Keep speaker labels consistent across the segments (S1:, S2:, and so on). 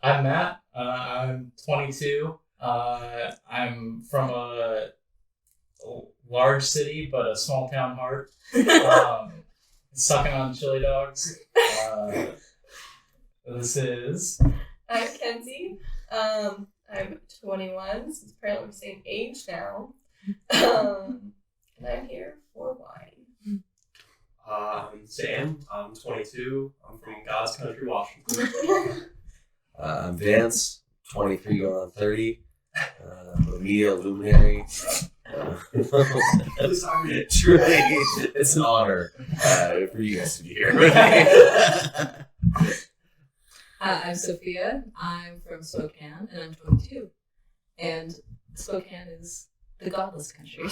S1: I'm Matt. I'm 22. I'm from a large city, but a small town heart. Sucking on chili dogs. This is...
S2: I'm Kenzie. I'm 21, so apparently we're the same age now. And I'm here for wine.
S3: I'm Sam. I'm 22. I'm from God's country, Washington.
S4: I'm Vance, 23 going on 30. A media luminary. Truly, it's an honor for you guys to be here.
S5: I'm Sophia. I'm from Spokane, and I'm 22. And Spokane is the godless country.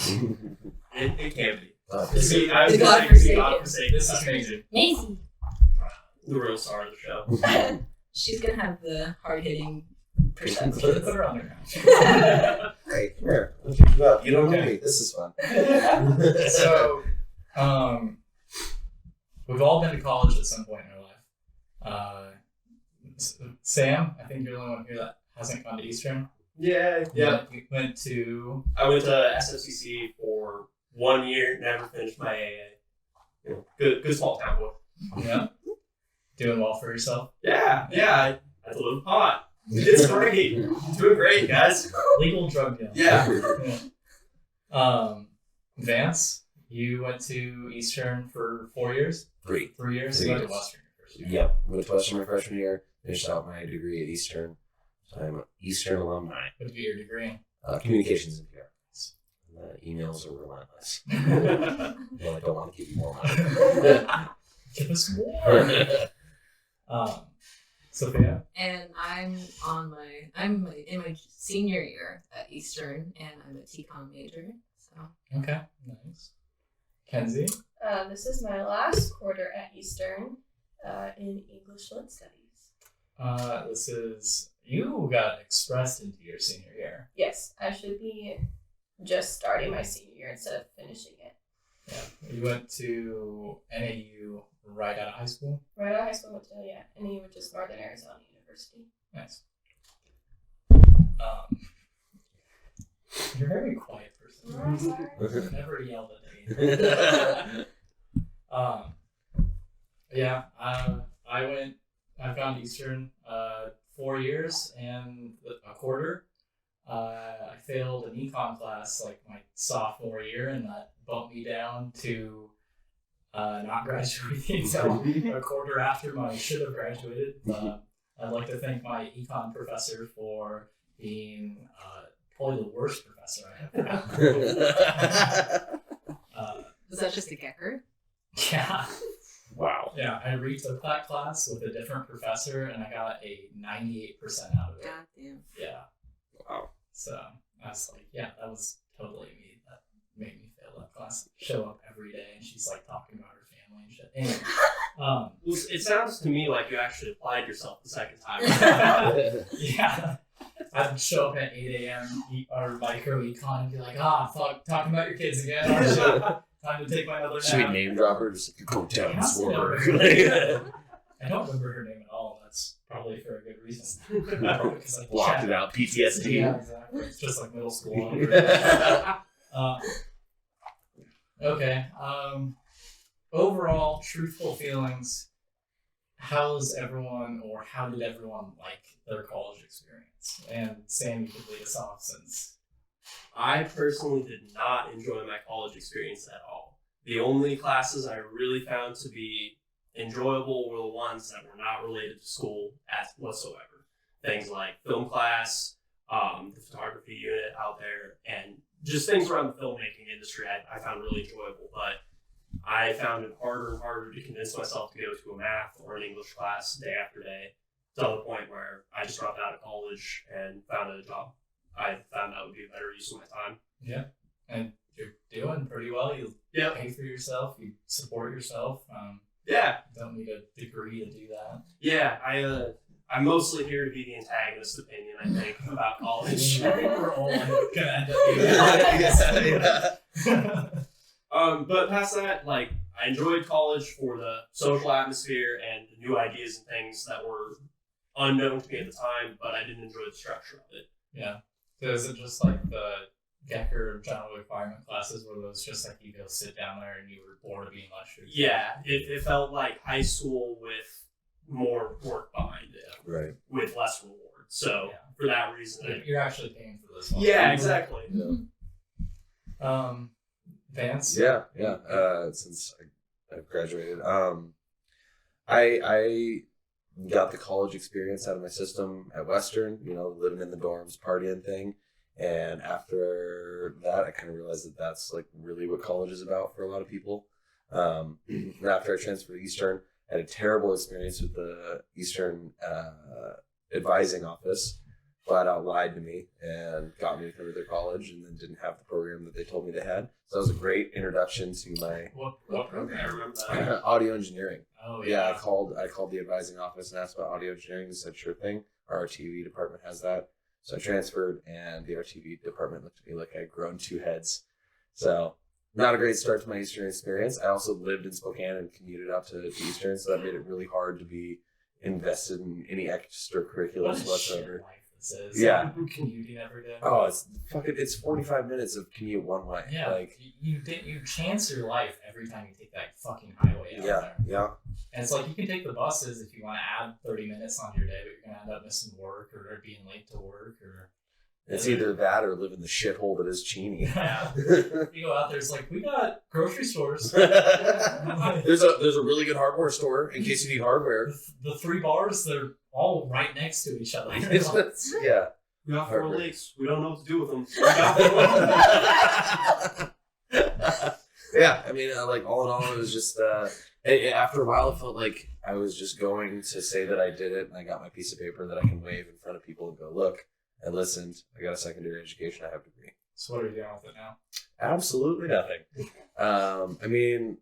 S3: It can be.
S5: The godforsaken.
S3: This is amazing.
S5: Amazing.
S3: The real star of the show.
S5: She's gonna have the hard-hitting percentage.
S1: Put her on the ground.
S4: Hey, come here. Let's pick you up. You don't know me. This is fun.
S1: So, we've all been to college at some point in our life. Sam, I think you're the only one here that hasn't gone to Eastern.
S3: Yeah.
S1: You went to...
S3: I went to SFCC for 1 year, never finished my AA. Good small town boy.
S1: Yeah. Doing well for yourself.
S3: Yeah. I had to live pot. It's great. Doing great, guys.
S1: Legal drug deal.
S3: Yeah.
S1: Vance, you went to Eastern for 4 years? 3 years?
S4: 3
S1: You went
S4: years.
S1: to Western University.
S4: Yep. Went to Western my freshman year. Finished out my degree at Eastern. So I'm an Eastern alumni.
S1: What did you get your degree in?
S4: Communications and PR. The emails are relentless. Well, I don't want to give you more money.
S1: Give us more. Sophia?
S5: And I'm in my senior year at Eastern, and I'm a TCOM major. So
S1: Okay, nice. Kenzie?
S2: This is my last quarter at Eastern in English Lit Studies.
S1: You got expressed into your senior year.
S2: Yes, I should be just starting my senior year instead of finishing it.
S1: Yeah, you went to NAU right out of high school?
S2: Right out of high school, went to NAU, which is Northern Arizona University.
S1: Nice. You're a very quiet person.
S2: Oh, I'm sorry.
S1: Never yelled at me. I've gone to Eastern 4 years and a quarter. I failed an econ class like my sophomore year, and that bumped me down to not graduating until a quarter after I should have graduated. I'd like to thank my econ professor for being probably the worst professor I ever had.
S5: was that just a kicker?
S1: Yeah.
S4: Wow.
S1: Yeah, I retook that class with a different professor, and I got a 98% out of it.
S5: God damn.
S1: Yeah.
S4: Wow.
S1: So I was like, yeah, that was totally me. That made me fail that class. Show up every day, and she's like talking about her family and shit. Anyway,
S3: Well, it sounds to me like you actually applied yourself the second time.
S1: yeah. I'd show up at 8 a.m. Or micro econ and be like, fuck, talking about your kids again. Or shit. Time to take my other nap.
S4: Should we name drop her? Just like, go down
S1: Yes,
S4: this work.
S1: I don't remember her name at all. That's probably for a good reason. Probably because I
S4: Blocked it out. PTSD.
S1: Yeah, exactly. It's just like middle school. Okay. Overall, truthful feelings. How did everyone like their college experience? And Sam, you could lead us off since...
S3: I personally did not enjoy my college experience at all. The only classes I really found to be enjoyable were the ones that were not related to school whatsoever. Things like film class, the photography unit out there, and just things around the filmmaking industry I found really enjoyable. But I found it harder and harder to convince myself to go to a math or an English class day after day, to the point where I just dropped out of college and found a job. I found that would be a better use of my time.
S1: Yeah, and you're doing pretty well. You pay for yourself. You support yourself.
S3: Yeah.
S1: Don't need a degree to do that.
S3: Yeah, I'm mostly here to be the antagonist opinion, I think, about college.
S1: I think we're all gonna end up doing that.
S3: But past that, like, I enjoyed college for the social atmosphere and the new ideas and things that were unknown to me at the time, but I didn't enjoy the structure of it.
S1: Yeah. So is it just like the Gecker general requirement classes where those just like you go sit down there and you were bored of being lectured?
S3: Yeah, it felt like high school with more work behind it,
S4: Right.
S3: with less reward. So for that reason,
S1: You're actually paying for this one.
S3: yeah, exactly.
S1: Vance?
S4: Yeah. Since I've graduated, I got the college experience out of my system at Western. Living in the dorms, partying thing. And after that, I kind of realized that that's like really what college is about for a lot of people. And after I transferred to Eastern, I had a terrible experience with the Eastern advising office. Flat out lied to me and got me to come to their college, and then didn't have the program that they told me they had. So that was a great introduction to my
S1: What program?
S3: I remember that.
S4: audio engineering.
S1: Oh
S4: Yeah,
S1: yeah.
S4: I called the advising office and asked about audio engineering. They said, sure thing. Our RTV department has that. So I transferred, and the RTV department looked at me like I'd grown 2 heads. So not a great start to my Eastern experience. I also lived in Spokane and commuted out to Eastern, so that made it really hard to be invested in any extracurriculars whatsoever.
S1: Life this is.
S4: Yeah.
S1: Commuting every day.
S4: Oh, it's 45 minutes of commute one way.
S1: Yeah.
S4: Like,
S1: you chance your life every time you take that fucking highway out there.
S4: yeah.
S1: And it's like you can take the buses if you want to add 30 minutes on your day, but you're gonna end up missing work or being late to work or.
S4: It's either that or live in the shithole that is Cheney.
S1: Yeah. You go out there, it's like, we got grocery stores.
S4: There's a really good hardware store in case you need hardware.
S1: The 3 bars, they're all right next to each other.
S4: Yeah.
S3: We got 4 lakes. We don't know what to do with them.
S4: Yeah, I mean, like all in all, it was just after a while, it felt like I was just going to say that I did it, and I got my piece of paper that I can wave in front of people and go, "Look, I listened. I got a secondary education. I have a degree."
S1: So what are you doing with it now?
S4: Absolutely nothing. I mean,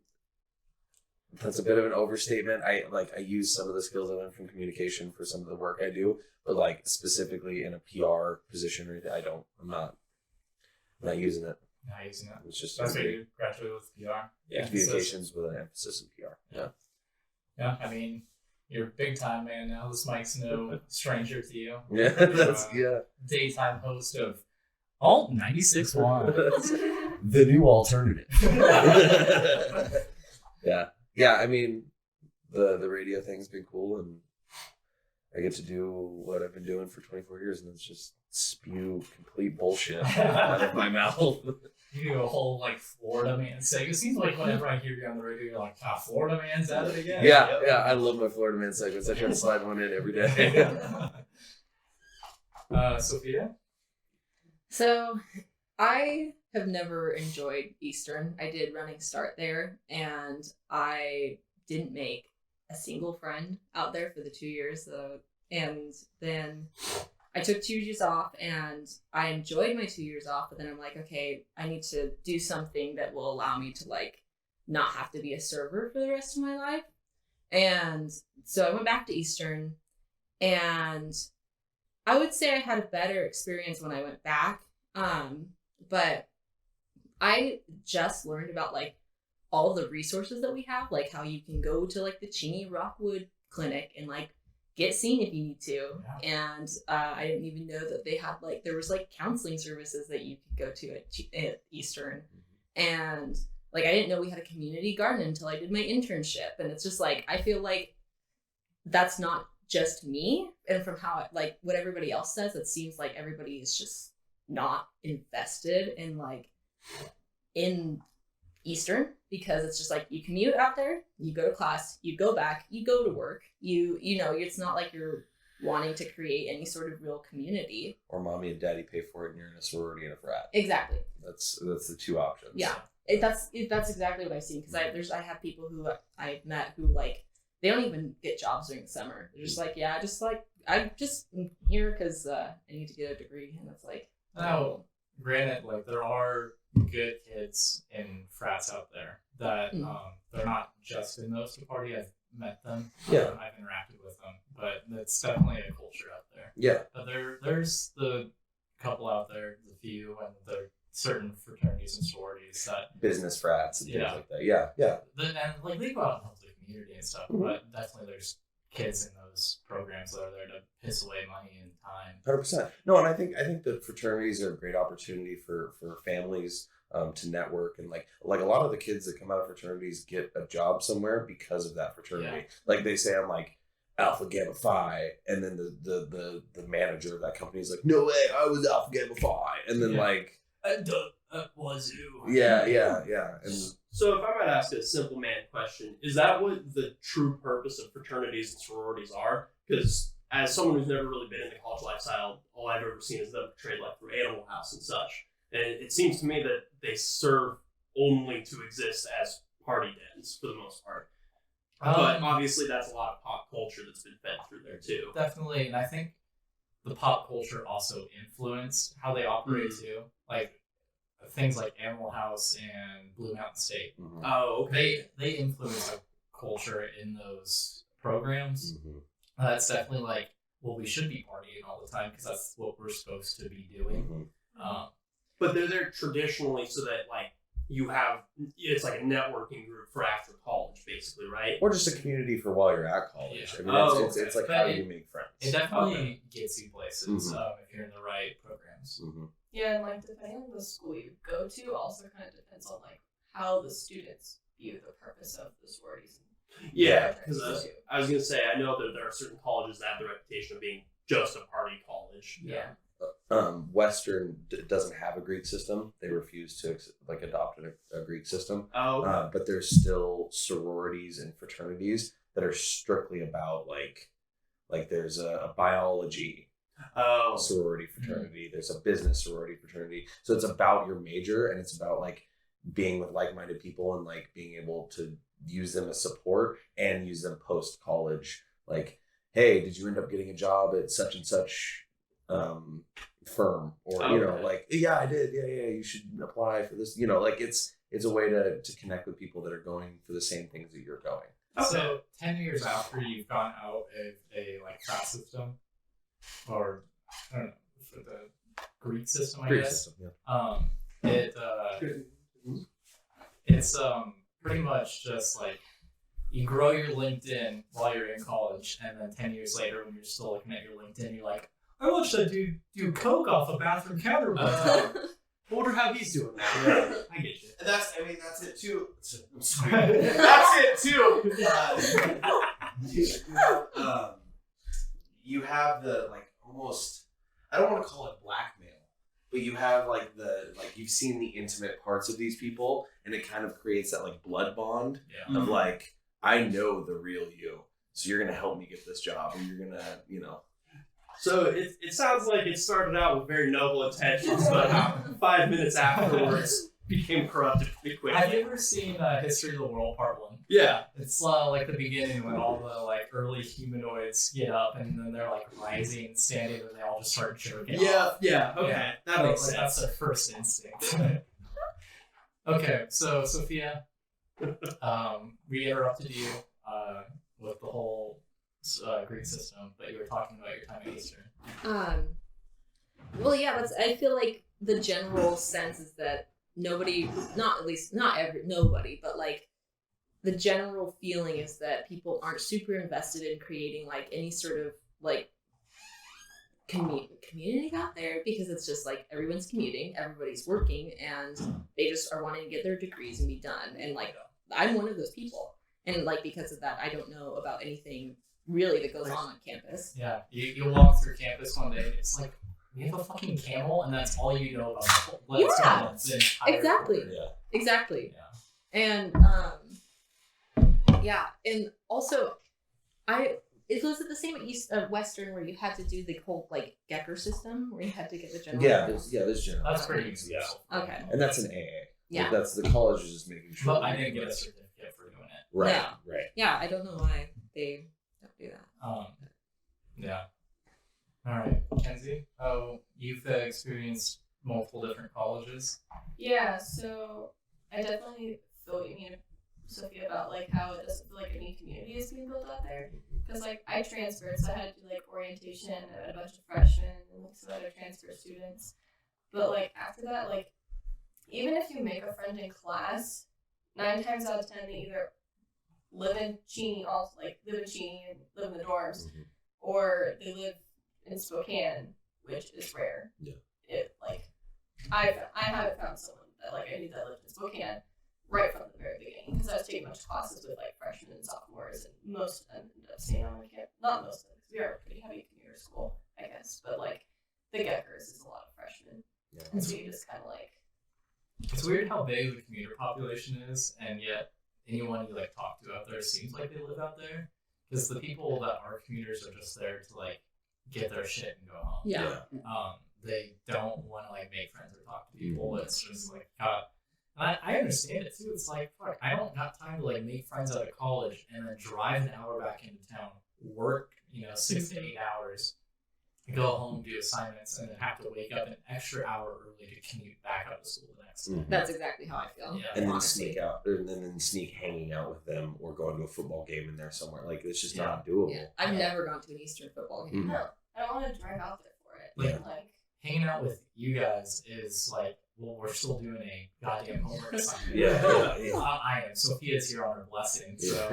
S4: that's a bit of an overstatement. I use some of the skills I learned from communication for some of the work I do, but like specifically in a PR position or anything, I'm not using it.
S1: Not using it.
S4: It's just
S1: That's what you graduated with PR.
S4: yeah, communications with an emphasis in PR. Yeah.
S1: Yeah, I mean, you're a big time man now. This mic's no stranger to you.
S4: Yeah, that's yeah.
S1: Daytime host of Alt 96.1.
S4: The new alternative. Yeah. I mean, the radio thing's been cool, and I get to do what I've been doing for 24 years, and it's just spew complete bullshit out of my mouth.
S1: You do a whole like Florida man segment. It seems like whenever I hear you on the radio, you're like, Florida man's at it again.
S4: Yeah. I love my Florida man segments. I try to slide one in every day.
S1: Sophia?
S5: So, I have never enjoyed Eastern. I did running start there, and I didn't make a single friend out there for the 2 years. And then I took 2 years off, and I enjoyed my 2 years off, but then I'm like, okay, I need to do something that will allow me to like not have to be a server for the rest of my life. And so I went back to Eastern, and I would say I had a better experience when I went back. But I just learned about like all the resources that we have, like how you can go to like the Cheney Rockwood Clinic and like get seen if you need to. Yeah. And I didn't even know that they had like, there was like counseling services that you could go to at Eastern. And like, I didn't know we had a community garden until I did my internship. And it's just like, I feel like that's not just me. And from how like what everybody else says, it seems like everybody is just not invested in like in Eastern, because it's just like you commute out there, you go to class, you go back, you go to work, you know, it's not like you're wanting to create any sort of real community.
S4: Or mommy and daddy pay for it, and you're in a sorority and a frat.
S5: Exactly.
S4: That's the 2 options.
S5: Yeah, that's exactly what I've seen, because I have people who I've met who like they don't even get jobs during the summer. They're just like, yeah, I'm just here because I need to get a degree, and it's like.
S1: Now, granted, like there are good kids in frats out there that they're not just in those to party. I've met them.
S4: Yeah.
S1: I've interacted with them, but it's definitely a culture out there.
S4: Yeah.
S1: But there's the couple out there, the few, and there are certain fraternities and sororities that
S4: Business frats and things
S1: Yeah.
S4: like that. Yeah.
S1: and like they go out and help the community and stuff.
S4: Mhm.
S1: But definitely there's kids in those programs that are there to piss away money and time.
S4: 100%. No, and I think that fraternities are a great opportunity for families to network, and like a lot of the kids that come out of fraternities get a job somewhere because of that fraternity.
S1: Yeah.
S4: Like they say, I'm like Alpha Gamma Phi, and then the manager of that company is like, no way, I was Alpha Gamma Phi, and then like
S3: was you.
S4: yeah, and
S3: So if I might ask a simple man question, is that what the true purpose of fraternities and sororities are? Because as someone who's never really been in the college lifestyle, all I've ever seen is them portrayed like through Animal House and such. And it seems to me that they serve only to exist as party dens for the most part. But obviously that's a lot of pop culture that's been fed through there too.
S1: Definitely, and I think the pop culture also influenced how they operate too. Like things like Animal House and Blue Mountain State.
S4: mm-hmm.
S3: Oh, okay.
S1: They influence the culture in those programs.
S4: Mm-hmm.
S1: That's definitely like, well, we should be partying all the time because that's what we're supposed to be doing.
S4: Mm-hmm.
S3: But they're there traditionally so that like it's like a networking group for after college, basically, right?
S4: Or just a community for while you're at college.
S1: Yeah.
S4: I mean, it's like
S1: But
S4: how do you make friends?
S1: It definitely gets you places
S4: Mhm.
S1: if you're in the right programs.
S4: Mm-hmm.
S2: Yeah, and like depending on the school you go to, also kind of depends on like how the students view the purpose of the sororities.
S3: Yeah, because
S2: fraternities, too.
S3: I was gonna say I know that there are certain colleges that have the reputation of being just a party college.
S2: Yeah.
S4: Western doesn't have a Greek system. They refuse to like adopt a Greek system.
S3: Oh, okay.
S4: But there's still sororities and fraternities that are strictly about like there's a biology sorority fraternity. There's a business sorority fraternity. So it's about your major, and it's about like being with like-minded people and like being able to use them as support and use them post college. Like, hey, did you end up getting a job at such and such firm? Or like, yeah, I did. Yeah, you should apply for this. Like it's a way to connect with people that are going for the same things that you're going.
S1: So 10 years after you've gone out of a like class system, or I don't know, for the Greek system, I
S4: Greek
S1: guess.
S4: system, yeah.
S1: It's pretty much just like you grow your LinkedIn while you're in college, and then 10 years later, when you're still looking at your LinkedIn, you're like, I watched that dude do coke off a bathroom counter.
S3: I wonder how he's doing now. Yeah, I get you.
S6: And that's it too. That's it too. You have the like almost, I don't want to call it blackmail, but you have like you've seen the intimate parts of these people, and it kind of creates that like blood bond of like, I know the real you, so you're gonna help me get this job, and you're gonna
S3: So it sounds like it started out with very noble intentions, but 5 minutes afterwards became corrupted pretty quickly.
S1: Have you ever seen History of the World Part 1?
S3: Yeah.
S1: It's like the beginning when all the like early humanoids get up and then they're like rising and standing and they all just start jerking off.
S3: Yeah, okay.
S1: Yeah.
S3: That makes
S1: Like,
S3: sense.
S1: that's their first instinct. Okay, so Sophia, we interrupted you with the whole Greek system, but you were talking about your time at Eastern.
S5: Well, yeah, I feel like the general sense is that nobody, nobody, but like the general feeling is that people aren't super invested in creating like any sort of like community out there, because it's just like everyone's commuting, everybody's working, and they just are wanting to get their degrees and be done. And like, I'm one of those people. And like, because of that, I don't know about anything really that goes on campus.
S1: Yeah, you walk through campus one day, it's like, we have a fucking camel, and that's all you know about what's going on.
S5: Exactly.
S4: Yeah.
S5: Exactly.
S1: Yeah.
S5: And and also it was the same at Western, where you had to do the whole like Gecker system, where you had to get the general.
S4: There's general.
S1: That's pretty easy.
S4: Yeah.
S5: Okay.
S4: And that's an AA.
S5: Yeah.
S4: Like, that's the college is just making sure.
S1: But I didn't get a certificate for doing it.
S4: Right.
S5: Yeah.
S4: Right.
S5: Yeah, I don't know why they don't do that.
S1: Yeah. All right, Kenzie. Oh, you've experienced multiple different colleges.
S2: Yeah, so I definitely feel what you mean, Sophia, about like how it doesn't feel like any community is being built out there. Because like I transferred, so I had to do like orientation and a bunch of freshmen and like some other transfer students. But like after that, like even if you make a friend in class, 9 times out of 10 they either live in Cheney, also like live in Cheney and live in the dorms, or they live in Spokane, which is rare.
S4: Yeah.
S2: It like I haven't found someone that like I knew that lived in Spokane right from the very beginning, because I was taking a bunch of classes with like freshmen and sophomores, and most of them ended up staying on the campus. Not most of them, because we are a pretty heavy commuter school, I guess, but like the Geckers is a lot of freshmen, and so you just kind of like.
S1: It's weird how big the commuter population is, and yet anyone you like talk to out there seems like they live out there. Because the people that are commuters are just there to like get their shit and go home.
S5: Yeah.
S1: They don't want to like make friends or talk to people. It's just like, and I understand it too. It's like, fuck, I don't have time to like make friends out of college and then drive an hour back into town, work, 6 to 8 hours, go home, do assignments, and then have to wake up an extra hour early to commute back out to school the next day.
S5: That's exactly how I feel.
S1: Yeah.
S4: And then
S5: honestly.
S4: sneak out, and then sneak hanging out with them, or going to a football game in there somewhere. Like it's just not doable.
S5: Yeah. I've never gone to an Eastern football game.
S4: Mhm.
S2: No, I don't want to drive out there for it.
S1: Yeah.
S2: Like
S1: Hanging out with you guys is like, well, we're still doing a goddamn homework assignment.
S4: Yeah.
S1: I am. Sophia's here on her blessing, so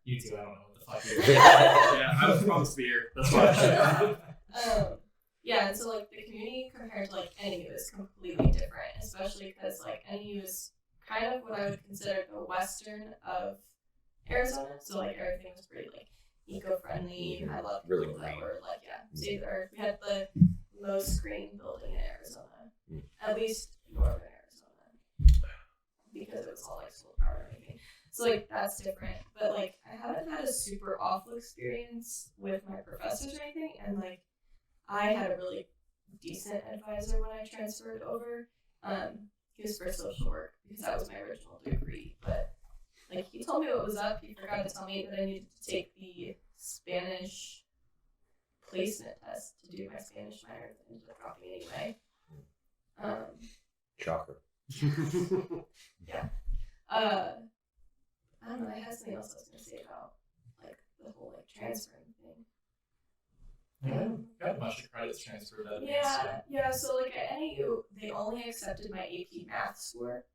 S1: you two, I don't know what the fuck you're
S3: Yeah, I was promised to be here. That's why.
S2: yeah, and so like the community compared to like NEU is completely different, especially because like NEU is kind of what I would consider the western of Arizona. So like everything was pretty like eco-friendly. You had a lot of people
S4: Really
S2: that
S4: green.
S2: were like we had the most green building in Arizona, at least northern Arizona, because it was all like solar power and everything. So like that's different, but like I haven't had a super awful experience with my professors or anything, and like I had a really decent advisor when I transferred over. He was for social work because that was my original degree, but like he told me what was up. He forgot to tell me that I needed to take the Spanish placement test to do my Spanish minor, and ended up dropping anyway.
S4: Shocker.
S2: I don't know. I had something else I was gonna say about like the whole like transferring thing.
S1: Got a bunch of credits transferred out of me,
S2: Yeah. So like at NAU, they only accepted my AP math score.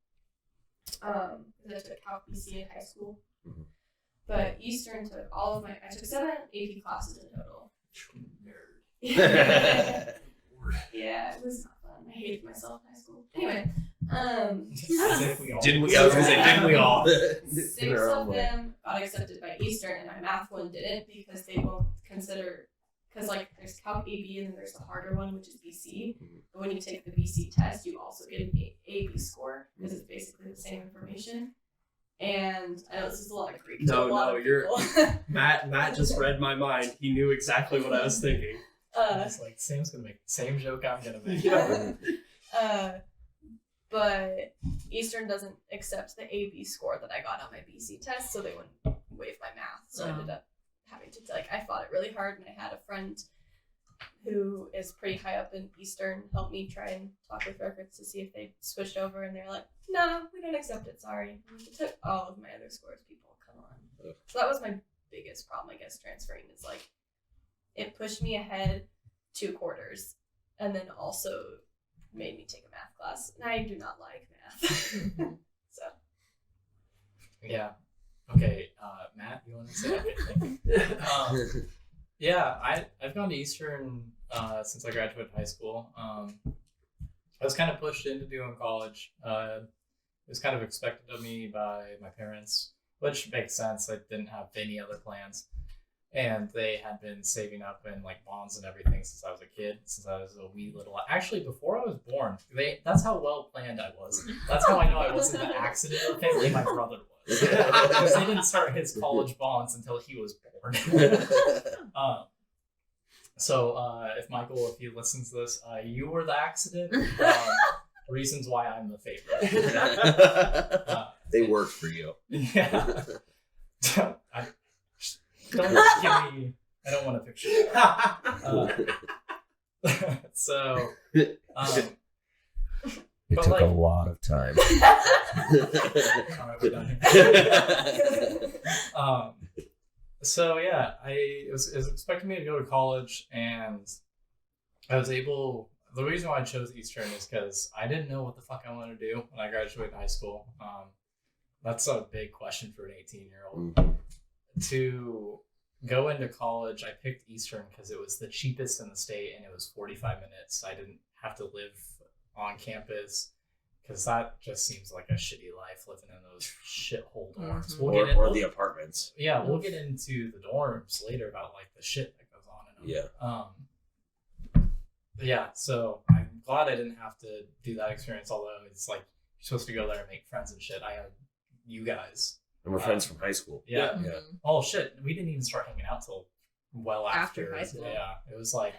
S2: Because I took Calc BC in high school.
S4: Mhm.
S2: But Eastern took all of I took 7 AP classes in total.
S1: Nerd.
S2: Yeah, it was not fun. I hated myself in high school. Anyway,
S3: Didn't we? I was gonna say, didn't we all?
S2: 6 of them got accepted by Eastern, and my math one didn't because they won't consider. Because like there's Calc AB and then there's the harder one, which is BC. But when you take the BC test, you also get an AB score because it's basically the same information. And I know this is a lot of Greek.
S3: Matt just read my mind. He knew exactly what I was thinking.
S1: It's like Sam's gonna make the same joke I'm gonna make.
S2: But Eastern doesn't accept the AB score that I got on my BC test, so they wouldn't waive my math. So I ended up having to I fought it really hard, and I had a friend who is pretty high up in Eastern help me try and talk with records to see if they switched over, and they're like, "No, we don't accept it. Sorry." It took all of my other scores. People, come on. So that was my biggest problem, I guess, transferring is like it pushed me ahead 2 quarters, and then also made me take a math class, and I do not like math. So
S1: Yeah. Okay, Matt, you want to say anything? Yeah, I've gone to Eastern since I graduated high school. I was kind of pushed into doing college. It was kind of expected of me by my parents, which makes sense. I didn't have any other plans. And they had been saving up in like bonds and everything since I was a kid, since I was a wee little. Actually, before I was born, that's how well planned I was. That's how I know I wasn't the accident of family my brother was. Because they didn't start his college bonds until he was born. So if Michael, if you listen to this, you were the accident. Reasons why I'm the favorite.
S4: They work for you.
S1: Yeah. Don't give me. I don't want to picture that. So,
S4: It
S1: but
S4: took
S1: like,
S4: a lot of time.
S1: all right, we're done here. So yeah, it was expecting me to go to college, and I was able. The reason why I chose Eastern is because I didn't know what the fuck I wanted to do when I graduated high school. That's a big question for an 18-year-old.
S4: Mhm.
S1: To go into college, I picked Eastern because it was the cheapest in the state and it was 45 minutes. I didn't have to live on campus because that just seems like a shitty life living in those shithole dorms.
S5: Mhm.
S4: Or the apartments.
S1: Yeah, we'll get into the dorms later about like the shit that goes on in them.
S4: Yeah.
S1: But yeah, so I'm glad I didn't have to do that experience, although it's like you're supposed to go there and make friends and shit. I had you guys.
S4: And we're friends from high school.
S1: Yeah.
S5: Mhm.
S4: Yeah.
S1: Oh shit, we didn't even start hanging out till well
S5: After high school.
S1: Yeah, it was like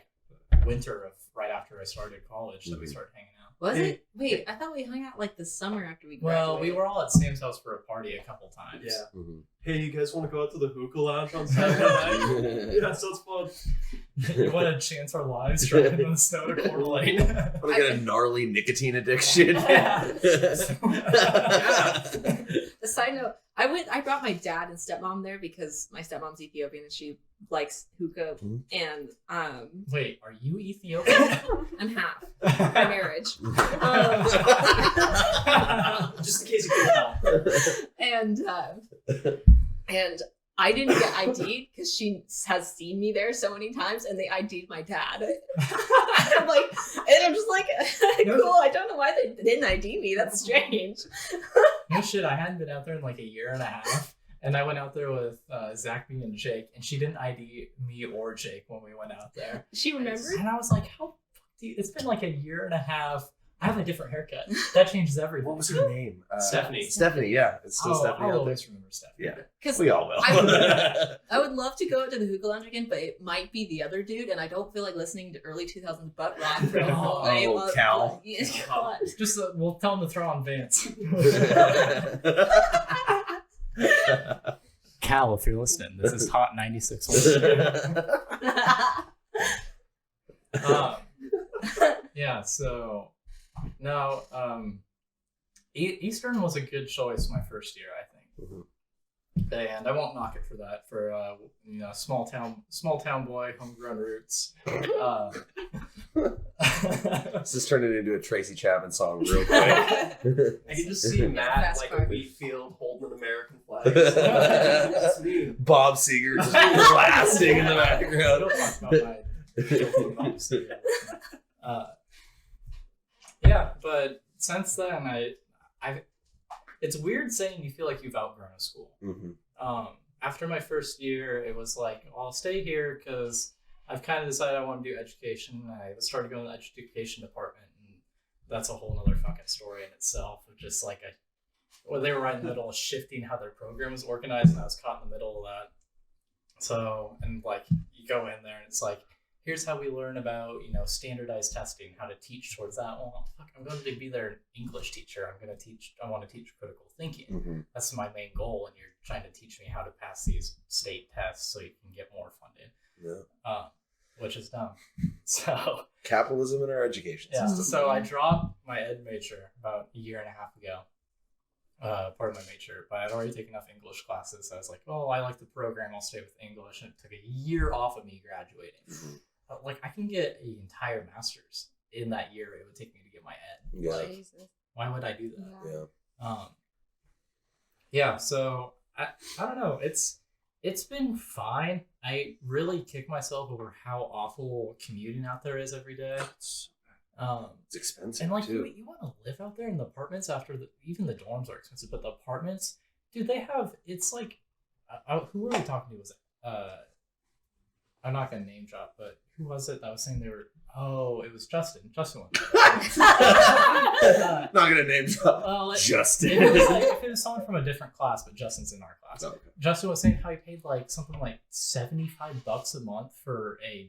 S1: winter of right after I started college that we
S4: Mhm.
S1: started hanging out.
S5: Was it? Wait, I thought we hung out like the summer after we
S1: Well,
S5: graduated.
S1: we were all at Sam's house for a party a couple times.
S3: Yeah.
S4: Mhm.
S3: Hey, you guys want to go out to the hookah lounge on Saturday night? Yeah, sounds fun.
S1: You want to chance our lives driving in the snow to Coeur d'Alene?
S4: I want to get a gnarly nicotine addiction.
S5: A side note, I brought my dad and stepmom there because my stepmom's Ethiopian and she likes hookah
S4: Mhm.
S5: and
S1: Wait, are you Ethiopian?
S5: I'm half by marriage.
S3: Just in case you couldn't tell.
S5: And I didn't get ID'd because she has seen me there so many times, and they ID'd my dad. I'm like, and I'm just like, cool. I don't know why they didn't ID me. That's strange.
S1: No shit, I hadn't been out there in like a year and a half. And I went out there with Zach, me, and Jake, and she didn't ID me or Jake when we went out there.
S5: She remembered.
S1: And I was like, how? It's been like a year and a half. I have a different haircut. That changes everything.
S4: What was her name?
S3: Stephanie.
S4: Stephanie, yeah. It's still Stephanie
S1: I'll
S4: out there.
S1: always remember Stephanie.
S4: Yeah.
S5: Because
S4: We all will.
S5: I would love to go to the hookah lounge again, but it might be the other dude, and I don't feel like listening to early 2000s butt rock for the whole night.
S4: Oh, Cal.
S5: Yeah, God.
S1: Just we'll tell him to throw on Vance. Cal, if you're listening, this is Hot 96. Yeah, so no, Eastern was a good choice my first year, I think.
S4: Mhm.
S1: And I won't knock it for that. For small town boy, homegrown roots.
S4: This is turning into a Tracy Chapman song real quick.
S3: I can just see Matt
S5: Fast
S3: like
S5: car.
S3: a wheat field holding an American flag. That's me.
S4: Bob Seger just blasting in the background.
S1: Don't talk about my filthy bumps here. Yeah, but since then, I it's weird saying you feel like you've outgrown a school.
S4: Mhm.
S1: After my first year, it was like, I'll stay here because I've kind of decided I want to do education. I started going to the education department, and that's a whole nother fucking story in itself. Of just like they were right in the middle of shifting how their program was organized, and I was caught in the middle of that. So, and like you go in there, and it's like, here's how we learn about standardized testing, how to teach towards that. Well, fuck, I'm going to be their English teacher. I want to teach critical thinking.
S4: Mhm.
S1: That's my main goal, and you're trying to teach me how to pass these state tests so you can get more funded.
S4: Yeah.
S1: Which is dumb. So
S4: Capitalism in our education
S1: yeah,
S4: system.
S1: so I dropped my ed major about a year and a half ago. Part of my major, but I'd already taken enough English classes. So I was like, oh, I like the program. I'll stay with English. And it took a year off of me graduating.
S4: Mhm.
S1: Like I can get an entire master's in that year it would take me to get my ed.
S4: Yeah.
S5: Jesus.
S1: Why would I do that?
S4: Yeah.
S1: Yeah, so I don't know. It's been fine. I really kick myself over how awful commuting out there is every day.
S4: It's expensive
S1: And like
S4: too.
S1: you want to live out there in the apartments after even the dorms are expensive, but the apartments, dude, they have it's like who were we talking to? Was it I'm not gonna name drop, but who was it that was saying they were? Oh, it was Justin. Justin went.
S4: Not gonna name drop.
S1: Well,
S4: Justin.
S1: if it was someone from a different class, but Justin's in our class.
S4: Okay.
S1: Justin was saying how he paid like something like $75 a month for a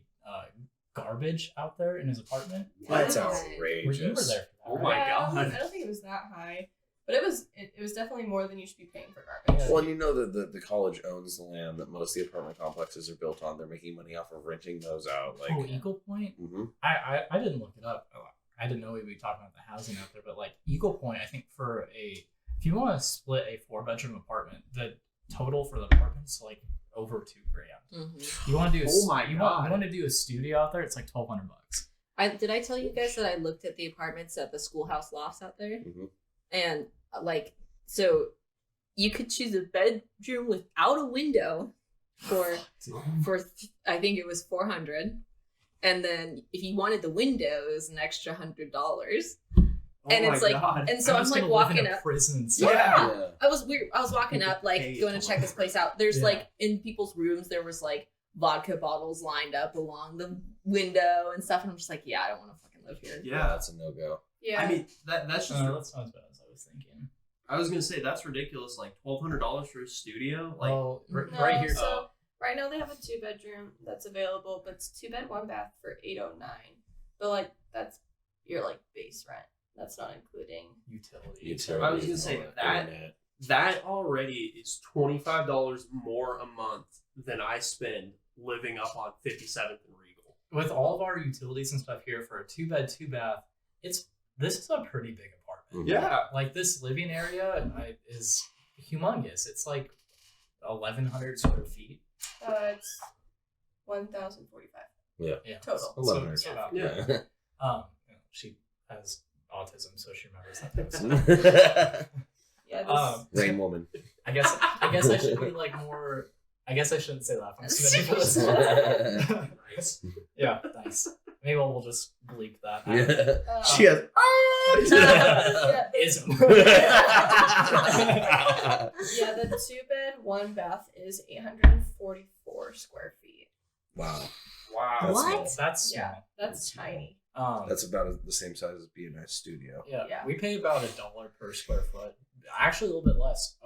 S1: garbage out there in his apartment.
S4: That's
S2: Wow.
S4: outrageous.
S1: You were there for that.
S3: Oh
S1: right?
S3: my
S2: Yeah,
S3: God.
S2: I don't think it was that high, but it was definitely more than you should be paying for garbage.
S1: Yeah.
S4: Well, and you know that the college owns the land that most of the apartment complexes are built on. They're making money off of renting those out. Like,
S1: Oh, Eagle Point?
S4: Mhm.
S1: I didn't look it up. I didn't know we'd be talking about the housing out there, but like Eagle Point, I think if you want to split a 4-bedroom apartment, the total for the apartment's like over $2,000.
S5: Mm-hmm.
S1: You want to do
S3: Oh my
S1: you
S3: God.
S1: want to do a studio out there? It's like $1,200.
S5: Did I tell you guys that I looked at the apartments at the schoolhouse lofts out there?
S4: Mhm.
S5: And like, so you could choose a bedroom without a window for I think it was $400, and then if you wanted the window, it was an extra $100. And it's like,
S3: God.
S5: and so I'm like walking up.
S1: Prison.
S5: Yeah. I was walking up, like
S3: Pay
S5: going to check this place out. There's
S1: Yeah.
S5: like in people's rooms, there was like vodka bottles lined up along the window and stuff, and I'm just like, yeah, I don't want to fucking live here.
S3: Yeah.
S4: That's a no-go.
S2: Yeah.
S3: I mean, that's just.
S1: That's not as bad as I was thinking.
S3: I was gonna say that's ridiculous. Like $1,200 for a studio. Like,
S1: Well,
S2: No,
S1: right here.
S2: So right now they have a 2-bedroom that's available, but it's 2-bed, 1-bath for $809. But like that's your like base rent. That's not including.
S1: Utilities.
S3: I was gonna say that already is $25 more a month than I spend living up on 57th and Regal.
S1: With all of our utilities and stuff here for a 2-bed, 2-bath, this is a pretty big apartment.
S4: Mhm.
S3: Yeah.
S1: Like this living area is humongous. It's like 1,100 square feet.
S2: It's 1,045
S1: Yeah.
S2: total.
S1: So
S4: 1,100.
S1: it's about,
S3: Yeah.
S1: she has autism, so she remembers that type of stuff.
S2: Yeah. This,
S4: Rain Woman.
S1: I guess I should be like more. I guess I shouldn't say that. I'm submitting for this.
S3: Nice.
S1: Yeah, nice. Maybe we'll just bleep that.
S4: Yeah.
S2: um,
S4: She has.
S2: yeah,
S1: Ism.
S2: yeah, the 2-bed, 1-bath is 844 square feet.
S4: Wow.
S3: Wow.
S4: That's
S5: What?
S4: small.
S1: That's
S2: Yeah,
S1: small.
S2: that's tiny.
S4: That's about the same size as being a studio.
S1: Yeah,
S2: Yeah.
S1: we pay about $1 per square foot. Actually, a little bit less.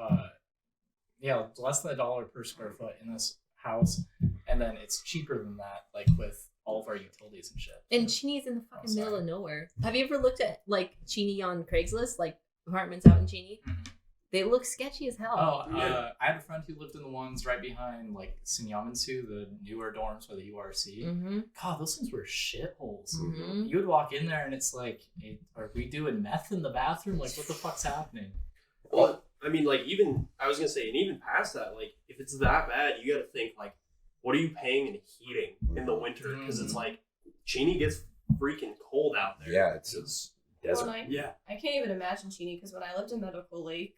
S1: Less than $1 per square foot in this house, and then it's cheaper than that, like with all of our utilities and shit.
S5: And Cheney's in the fucking middle
S1: sorry.
S5: of nowhere. Have you ever looked at like Cheney on Craigslist, like apartments out in Cheney?
S1: Mhm.
S5: They look sketchy as hell.
S1: Oh,
S3: Yeah.
S1: I had a friend who lived in the ones right behind like Sinyamansu, the newer dorms for the URC.
S5: Mm-hmm.
S1: God, those things were shitholes.
S5: Mm-hmm.
S1: You would walk in there and it's like, hey, are we doing meth in the bathroom? Like, what the fuck's happening?
S3: Well, I mean, like, I was gonna say, and even past that, like, if it's that bad, you gotta think, like, what are you paying in heating in the winter? Because it's like, Cheney gets freaking cold out there.
S4: Yeah, it's
S2: Well,
S4: desert.
S2: and
S3: Yeah.
S2: I can't even imagine Cheney because when I lived in Medical Lake,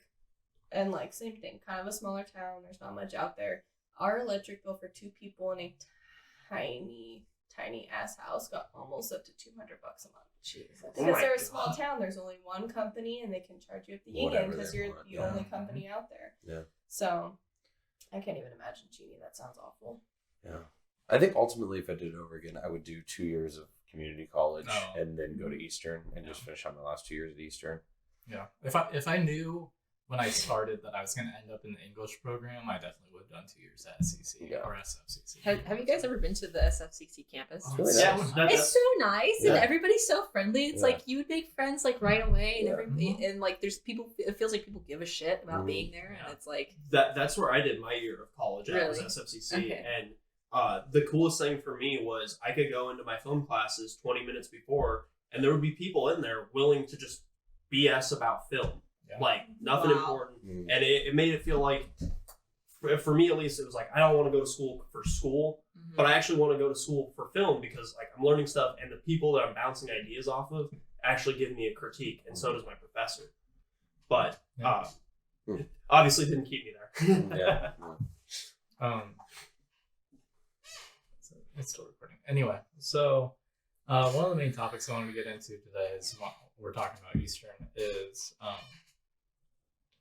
S2: and like same thing, kind of a smaller town, there's not much out there. Our electric bill for 2 people in a tiny ass house got almost up to $200 a month.
S5: Jesus.
S3: Oh
S2: Because
S3: my
S2: they're a
S3: God.
S2: small town, there's only one company, and they can charge you at the
S4: Whatever
S2: union because
S4: they
S2: you're
S4: want,
S2: the
S4: yeah.
S2: only company out there.
S4: Yeah.
S2: So I can't even imagine Cheney. That sounds awful.
S4: Yeah. I think ultimately, if I did it over again, I would do 2 years of community college
S1: Oh.
S4: and then go to Eastern and just finish out my last 2 years at Eastern.
S1: Yeah. If I knew when I started that I was going to end up in the English program, I definitely would have done 2 years at SCC
S4: Yeah.
S1: or SFCC.
S5: Have you guys ever been to the SFCC campus?
S1: Oh,
S4: really
S3: Yeah,
S4: nice.
S5: It's so nice and
S4: Yeah.
S5: everybody's so friendly. It's
S4: Yeah.
S5: like you would make friends like right away, and
S4: Yeah.
S5: everybody and like there's people. It feels like people give a shit about
S4: Mhm.
S5: being there,
S1: Yeah.
S5: and it's like
S3: That's where I did my year of college at, was
S5: Really?
S3: SFCC.
S5: Okay.
S3: And the coolest thing for me was I could go into my film classes 20 minutes before, and there would be people in there willing to just BS about film.
S1: Yeah.
S3: Like, nothing
S5: Wow.
S3: important.
S4: Mm.
S3: And it made it feel like, for me at least, it was like, I don't want to go to school for school, but I actually want to go to school for film because like I'm learning stuff, and the people that I'm bouncing ideas off of actually give me a critique, and so does my professor. But
S1: Yeah.
S3: it obviously didn't keep me there.
S4: Yeah.
S1: It's still recording. Anyway, so one of the main topics I wanted to get into today is what we're talking about Eastern is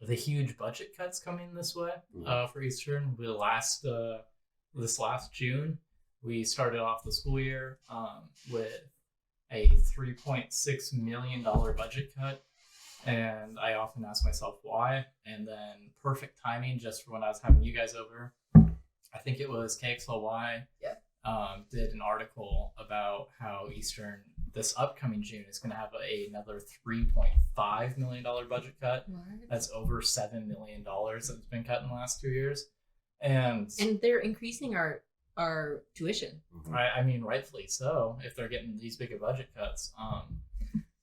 S1: the huge budget cuts coming this way for Eastern. This last June, we started off the school year with a $3.6 million budget cut. And I often ask myself why. And then perfect timing just for when I was having you guys over. I think it was KXLY did an article about how Eastern this upcoming June is going to have another $3.5 million budget cut. That's over $7 million that's been cut in the last 2 years. And
S5: they're increasing our tuition.
S4: Mhm.
S1: I mean, rightfully so, if they're getting these big of budget cuts.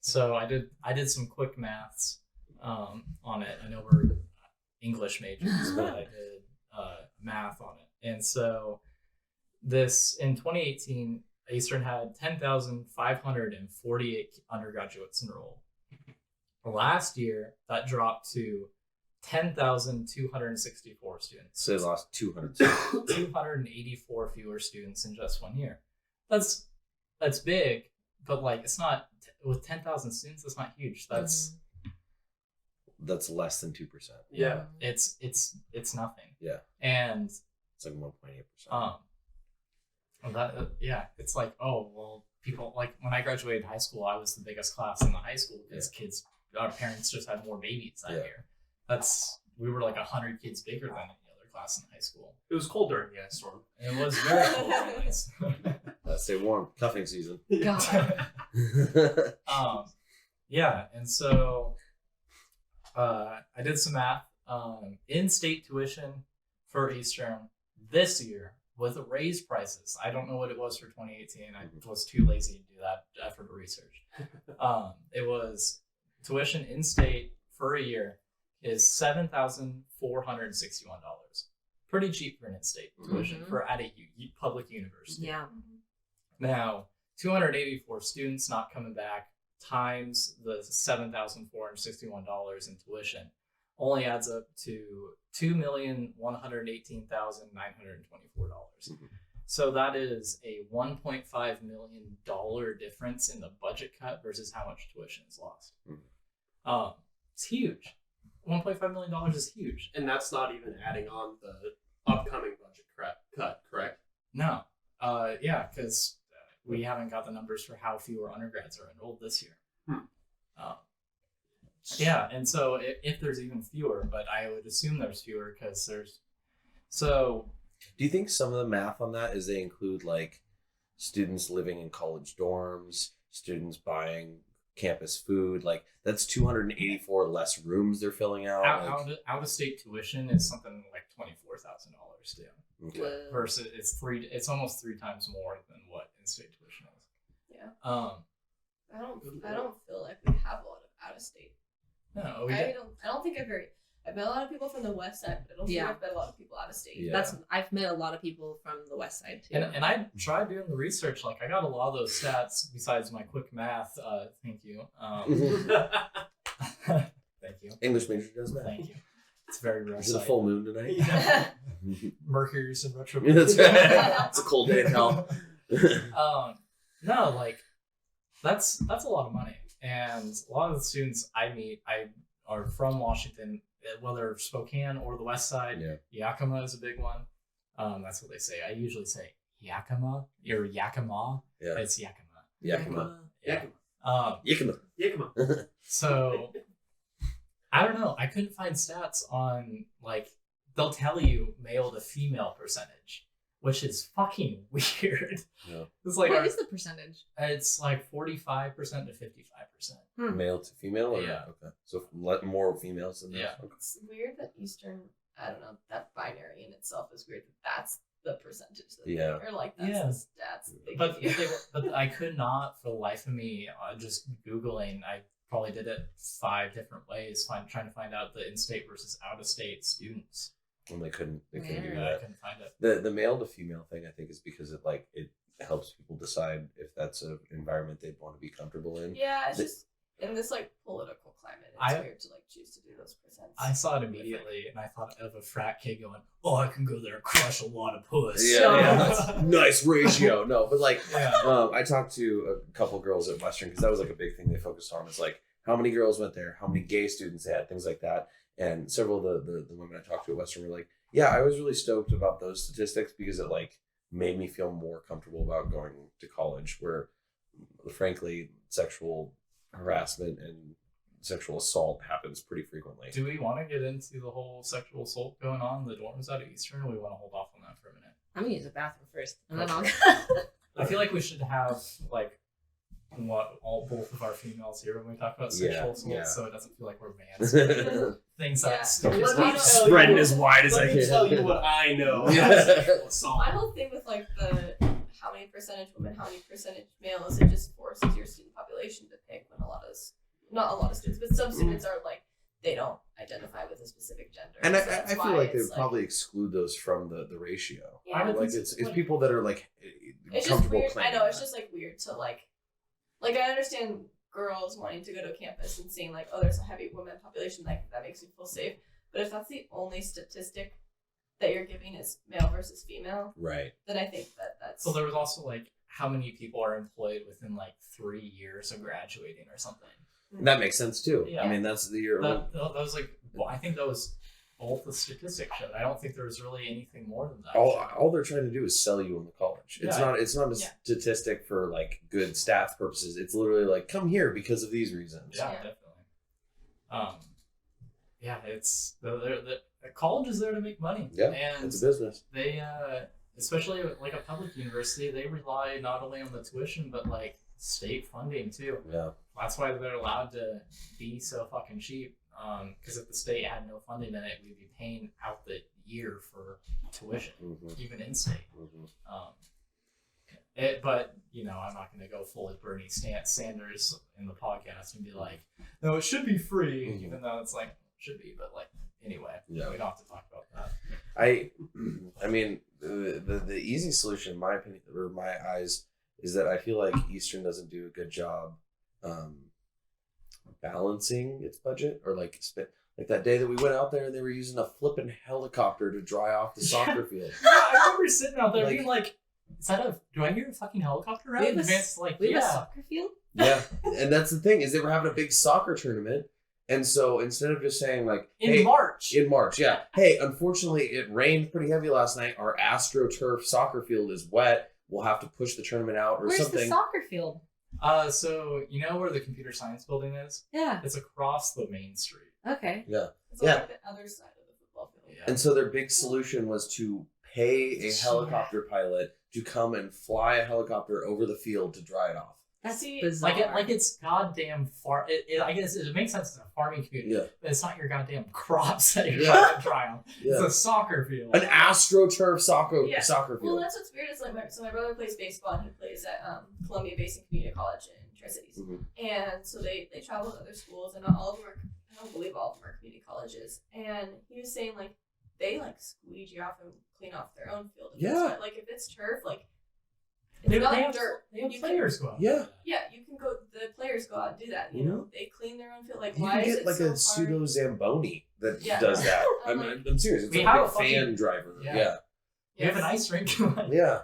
S1: So I did some quick maths on it. I know we're English majors, but I did math on it. And so this in 2018, Eastern had 10,548 undergraduates enrolled. Last year, that dropped to 10,264 students.
S4: So they lost 200.
S1: 284 fewer students in just 1 year. That's big, but like it's not with 10,000 students. That's not huge. That's
S4: less than 2%.
S3: Yeah.
S1: it's nothing.
S4: Yeah.
S1: And
S4: It's like 1.8%.
S1: it's like, oh well, people like when I graduated high school, I was the biggest class in the high school because our parents just had more babies that year. We were like 100 kids bigger than any other class in high school.
S3: It was cold during the ice storm.
S1: It was very cold.
S4: Stay warm. Cuffing season.
S5: God.
S1: And so I did some math. In-state tuition for Eastern this year with raised prices. I don't know what it was for 2018. I was too lazy to do that effort of research. It was tuition in-state for a year is $7,461. Pretty cheap for an in-state tuition at a public university.
S5: Yeah.
S1: Now, 284 students not coming back times the $7,461 in tuition only adds up to $2,118,924. So that is a $1.5 million difference in the budget cut versus how much tuition is lost. It's huge. $1.5 million is huge.
S3: And that's not even adding on the upcoming budget cut, correct?
S1: No. Because we haven't got the numbers for how fewer undergrads are enrolled this year. And so if there's even fewer, but I would assume there's fewer because there's... So...
S4: Do you think some of the math on that is they include like students living in college dorms, students buying campus food? Like that's 284 less rooms they're filling out.
S1: Out of state tuition is something like $24,000 too.
S4: Okay.
S1: Versus it's almost 3 times more than what in-state tuition is.
S2: Yeah.
S1: I
S2: I don't feel like we have a lot of out of state.
S1: No,
S2: I don't think I've met a lot of people from the west side, but I don't think I've met a lot of people out of state.
S4: Yeah.
S5: I've met a lot of people from the west side too.
S1: And I tried doing the research. Like I got a lot of those stats besides my quick math. Thank you. Thank you.
S4: English major does math.
S1: Thank you. It's very rare.
S4: Is it a full moon tonight?
S1: Mercury's in retro.
S4: That's right. It's a cold day in hell.
S1: No, like that's a lot of money, and a lot of the students I meet are from Washington, whether Spokane or the West Side.
S4: Yeah.
S1: Yakima is a big one. That's what they say. I usually say Yakima or Yakima.
S4: Yeah.
S1: It's Yakima.
S4: Yakima.
S1: Yeah.
S4: Yakima.
S1: So I don't know. I couldn't find stats on like they'll tell you male to female percentage, which is fucking weird.
S4: Yeah.
S1: It's like
S5: what is the percentage?
S1: It's like 45% to 55%.
S4: Male to female? Or?
S1: Yeah.
S4: Okay. So more females than
S1: Yeah.
S4: Okay.
S2: It's weird that Eastern, I don't know, that binary in itself is weird. That's the percentage that they, or like that's the stats that they
S1: But
S2: give you.
S1: but I could not for the life of me just Googling. I probably did it 5 different ways, trying to find out the in-state versus out-of-state students.
S4: And they couldn't do
S1: I
S4: that.
S1: couldn't find it.
S4: The male to female thing, I think, is because it helps people decide if that's an environment they'd want to be comfortable in.
S2: Yeah, it's just in this like political climate, it's weird to like choose to do those percents.
S1: I saw it immediately, and I thought of a frat kid going, "Oh, I can go there and crush a lot of puss."
S4: Yeah, that's nice ratio. No, but like,
S1: Yeah.
S4: I talked to a couple girls at Western because that was like a big thing they focused on. Is like how many girls went there, how many gay students they had, things like that. And several of the women I talked to at Western were like, "Yeah, I was really stoked about those statistics because it like made me feel more comfortable about going to college, where frankly sexual harassment and sexual assault happens pretty frequently."
S1: Do we want to get into the whole sexual assault going on in the dorms at Eastern, or we want to hold off on that for a minute?
S5: I'm gonna use the bathroom first, and then I'll.
S1: I feel like we should have like both of our females here when we talk about sexual assault, so it doesn't feel like we're Vance. Things that
S3: spreading as wide as I can. Tell you what I know.
S2: My whole thing with like the how many percentage women, how many percentage male is it just forces your student population to pick when not a lot of students, but some students are like they don't identify with a specific gender.
S4: And
S2: so
S4: I feel like they would probably exclude those from the ratio.
S2: Yeah,
S4: like it's people that are like
S2: it's
S4: comfortable
S2: just weird. I know
S4: that.
S2: it's just like weird to like I understand girls wanting to go to campus and seeing like, oh, there's a heavy women population, like that makes me feel safe. But if that's the only statistic that you're giving is male versus female,
S4: Right.
S2: then I think that's.
S1: So there was also like how many people are employed within like 3 years of graduating or something.
S4: That makes sense too.
S1: Yeah.
S4: I mean, that's the year.
S1: That was like, well, I think that was all the statistics showed. I don't think there was really anything more than that.
S4: All they're trying to do is sell you on the college. It's
S1: Yeah.
S4: not a statistic for like good stats purposes. It's literally like, come here because of these reasons.
S1: Yeah,
S2: Yeah.
S1: definitely. Yeah, it's the college is there to make money.
S4: Yeah,
S1: and
S4: it's a business.
S1: they especially like a public university, they rely not only on the tuition but like state funding too.
S4: Yeah.
S1: That's why they're allowed to be so fucking cheap. Because if the state had no funding in it, we'd be paying out the year for tuition, even in state. But you know, I'm not going to go fully Bernie Sanders in the podcast and be like, no, it should be free, even though it's like it should be. But like anyway, we don't have to talk about that.
S4: I mean, the easy solution, in my opinion, or my eyes, is that I feel like Eastern doesn't do a good job balancing its budget, or like that day that we went out there and they were using a flipping helicopter to dry off the soccer field.
S1: Yeah, I remember sitting out there
S4: Like-
S1: being like, do I hear a fucking helicopter around?
S5: We have
S1: And
S5: a-
S1: Vance's like,
S5: We have a
S1: yeah.
S5: soccer field?
S4: Yeah, and that's the thing, is they were having a big soccer tournament, and so instead of just saying like,
S1: In
S4: hey,
S1: March.
S4: in March, yeah. Hey, unfortunately, it rained pretty heavy last night. Our AstroTurf soccer field is wet. We'll have to push the tournament out or
S5: Where's
S4: something.
S5: the soccer field?
S1: So you know where the computer science building is?
S5: Yeah.
S1: It's across the main street.
S5: Okay.
S4: Yeah.
S2: It's on like the other side of the football field.
S1: Yeah.
S4: And so their big solution was to pay a helicopter pilot to come and fly a helicopter over the field to dry it off.
S5: That's
S2: See,
S5: bizarre.
S1: Like it's goddamn far. I guess it makes sense in a farming community,
S4: Yeah.
S1: but it's not your goddamn crops that you're
S4: Yeah.
S1: trying to dry on.
S4: Yeah.
S1: It's a soccer field.
S4: An AstroTurf soccer
S2: Yeah.
S4: soccer
S2: Well,
S4: field.
S2: that's what's weird is like my brother plays baseball and he plays at Columbia Basin Community College in Tri-Cities, and so they travel to other schools, and not all of them are, I don't believe all of them are community colleges. And he was saying like they like squeegee off and clean off their own field. If it's
S4: Yeah.
S2: wet. Like if it's turf, like it's
S1: They
S2: not
S1: have
S2: dirt.
S1: They have
S2: You
S1: players go out.
S4: Yeah.
S2: Yeah, you can go. The players go out and do that. You know, they clean their own field. Like
S4: You
S2: why
S4: can
S2: is
S4: get
S2: it
S4: like
S2: so
S4: a
S2: hard?
S4: pseudo Zamboni that
S2: Yeah.
S4: does that.
S2: I'm
S4: I'm serious. It's
S1: We
S4: like
S1: have
S4: a
S1: a fucking-
S4: fan driver.
S1: Yeah.
S4: Yeah.
S1: You have an ice rink.
S4: Yeah.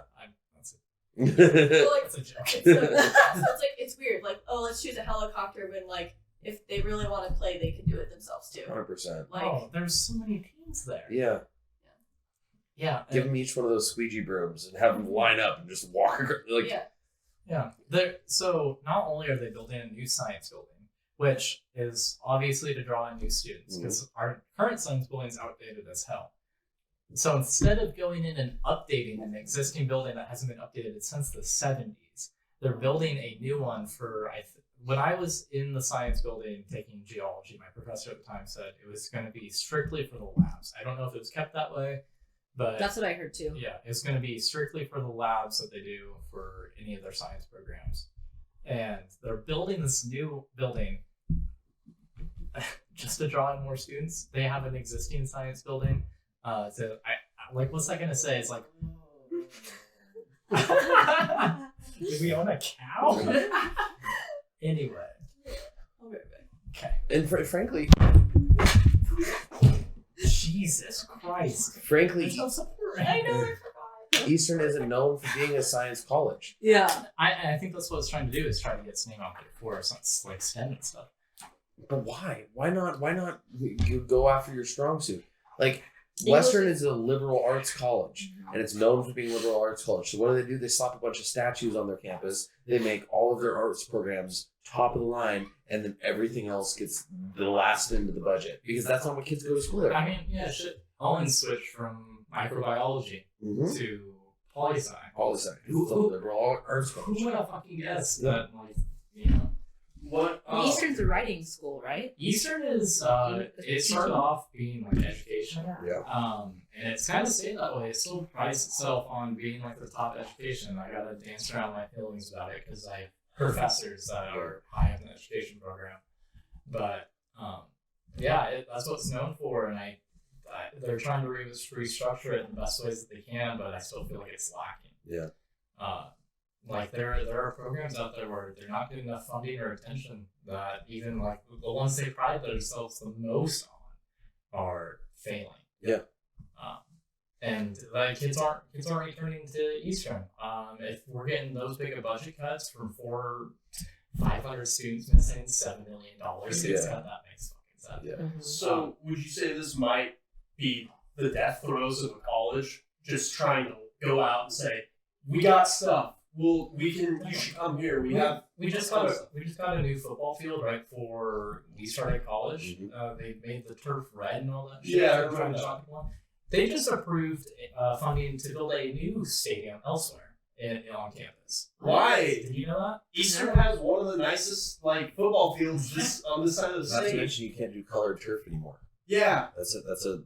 S1: That's
S2: Well, like,
S1: a joke.
S2: so it's like it's weird. Like, oh, let's choose a helicopter when like if they really want to play, they can do it themselves too.
S4: 100%.
S2: Like,
S1: Oh, there's so many teams there.
S4: Yeah.
S1: Yeah.
S4: Give them each one of those squeegee brooms and have them line up and just walk across. Like,
S2: yeah,
S1: Yeah. So not only are they building a new science building, which is obviously to draw in new students, because our current science building is outdated as hell. So instead of going in and updating an existing building that hasn't been updated since the 70s, they're building a new one for, when I was in the science building taking geology, my professor at the time said it was going to be strictly for the labs. I don't know if it was kept that way, but
S5: That's what I heard too.
S1: yeah, it's going to be strictly for the labs that they do for any of their science programs. And they're building this new building just to draw in more students. They have an existing science building. So like, what's that going to say? It's like, do we own a cow? Anyway.
S2: I'll be right back.
S1: Okay.
S4: and frankly,
S1: Jesus Christ.
S4: frankly,
S1: There's no support.
S2: I know. I forgot.
S4: Eastern isn't known for being a science college.
S5: Yeah.
S1: I think that's what it's trying to do, is try to get its name out there for some like STEM and stuff.
S4: But why? Why not you go after your strong suit? Like,
S5: English
S4: Western is a liberal arts college, and it's known for being a liberal arts college. So what do? They slap a bunch of statues on their campus. They make all of their arts programs top of the line, and then everything else gets the last end of the budget, because that's not what kids go to school there.
S1: I mean, yeah, shit. Owen switched from microbiology
S4: Mm-hmm.
S1: to poli-sci.
S4: All the time. It's a liberal arts
S1: Who
S4: college.
S1: would have fucking guessed
S4: Yeah.
S1: that, like, you know?
S3: What?
S5: Eastern's a writing school, right?
S1: Eastern is, it started off being like education.
S4: Yeah.
S1: And it's kind of stayed that way. It still prides itself on being like the top education. I gotta dance around my feelings about it because I have professors that are high up in the education program. But, yeah, that's what it's known for. And they're trying to restructure it in the best ways that they can, but I still feel like it's lacking.
S4: Yeah.
S1: Like there are programs out there where they're not getting enough funding or attention, that even like the ones they pride themselves the most are failing.
S4: Yeah.
S1: And like kids aren't returning to Eastern. If we're getting those big of budget cuts from 500 students missing $7 million, that makes fucking sense.
S4: Yeah.
S3: So would you say this might be the death throes of a college just trying to go out and say, we got stuff. You should come here.
S1: We just got a new football field right before we started college. They made the turf red and all that shit.
S3: Yeah,
S1: They just approved funding to build a new stadium elsewhere on campus.
S3: Why?
S1: Did you know that?
S3: Eastern has one of the nicest football fields just on this side of the
S4: Not to
S3: state.
S4: mention you can't do colored turf anymore.
S3: Yeah.
S4: That's a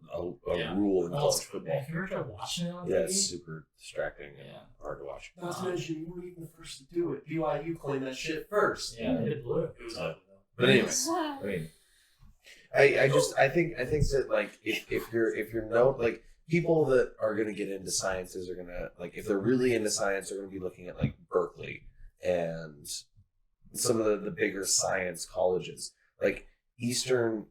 S4: rule in college football.
S1: If you were watching it on
S4: Yeah,
S1: TV,
S4: it's super distracting and hard to watch.
S3: Not to mention, you weren't even the first to do it. BYU claimed that shit first.
S1: yeah, they did blue.
S3: It was ugly though.
S4: But anyways, I mean, I think that like if you're like people that are gonna get into sciences are gonna like if they're really into science, they're gonna be looking at like Berkeley and some of the bigger science colleges. Like Eastern,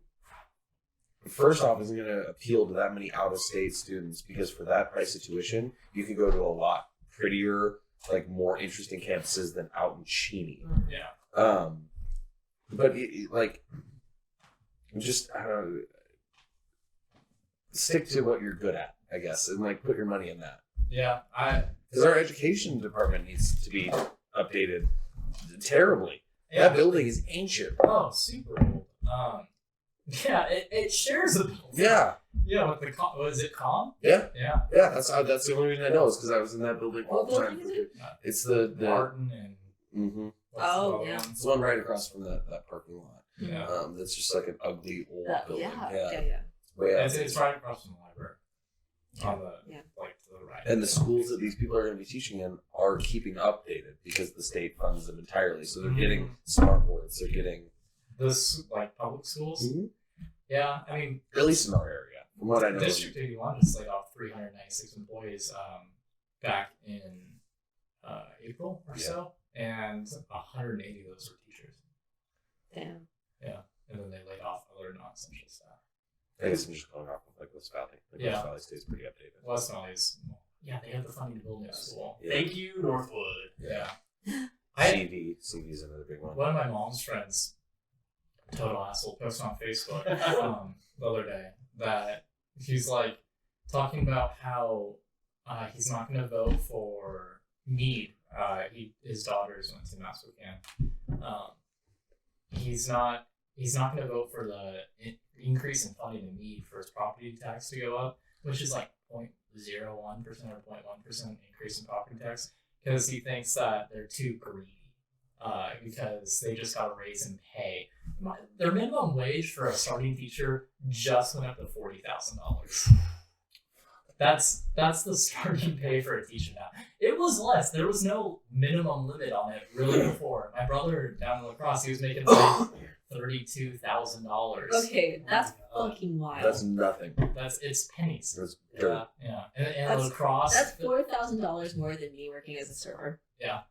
S4: first off, isn't going to appeal to that many out-of-state students because for that price of tuition, you could go to a lot prettier, like more interesting campuses than out in Cheney.
S1: Yeah.
S4: But like, just I don't know, stick to what you're good at, I guess, and like put your money in that.
S1: Yeah,
S4: Because our education department needs to be updated terribly.
S1: Yeah.
S4: That building is ancient.
S1: Oh, super old. Yeah, it shares a building.
S4: Yeah.
S1: Yeah, with the was it Com?
S4: Yeah.
S1: Yeah.
S4: Yeah, that's the only reason I know is because I was in that building all
S5: What
S4: the time.
S5: building is it?
S4: It's the
S1: Martin and
S4: mm-hmm.
S1: what's the
S5: Oh,
S1: other
S5: yeah.
S1: one?
S4: It's the one right across from that parking lot.
S1: Yeah.
S4: That's just like an ugly old building.
S5: Yeah.
S4: Way out
S1: It's
S4: there.
S1: right across from the library. On the like to the right.
S4: And the schools that these people are going to be teaching in are keeping updated because the state funds them entirely. So they're getting smart boards. They're getting
S1: this like public schools. Yeah, I mean,
S4: at least in our area, from what I know.
S1: District 81 just laid off 396 employees back in April or so, and 180 of those were teachers.
S5: Damn.
S1: Yeah, and then they laid off other non-essential staff.
S4: I guess I'm just going off of like West Valley. Like
S1: Yeah.
S4: West Valley stays pretty updated.
S1: West Valley's, yeah, they had the funding to build a new school.
S4: Yeah.
S3: Thank you, Northwood.
S1: Yeah.
S4: CV's another big one.
S1: One of my mom's friends, total asshole, posted on Facebook the other day that he's like talking about how he's not going to vote for Meade. His daughters went to Mass Spokane. He's not going to vote for the increase in funding to Meade for his property tax to go up, which is like 0.01% or 0.1% increase in property tax, because he thinks that they're too greedy. Because they just got a raise in pay. Their minimum wage for a starting teacher just went up to $40,000. That's the starting pay for a teacher now. It was less. There was no minimum limit on it really before. My brother down in La Crosse, he was making like $32,000.
S5: Okay, that's fucking wild.
S4: That's nothing.
S1: It's pennies.
S4: That's dirt.
S1: Yeah. And La Crosse.
S5: That's $4,000 more than me working as a server.
S1: Yeah.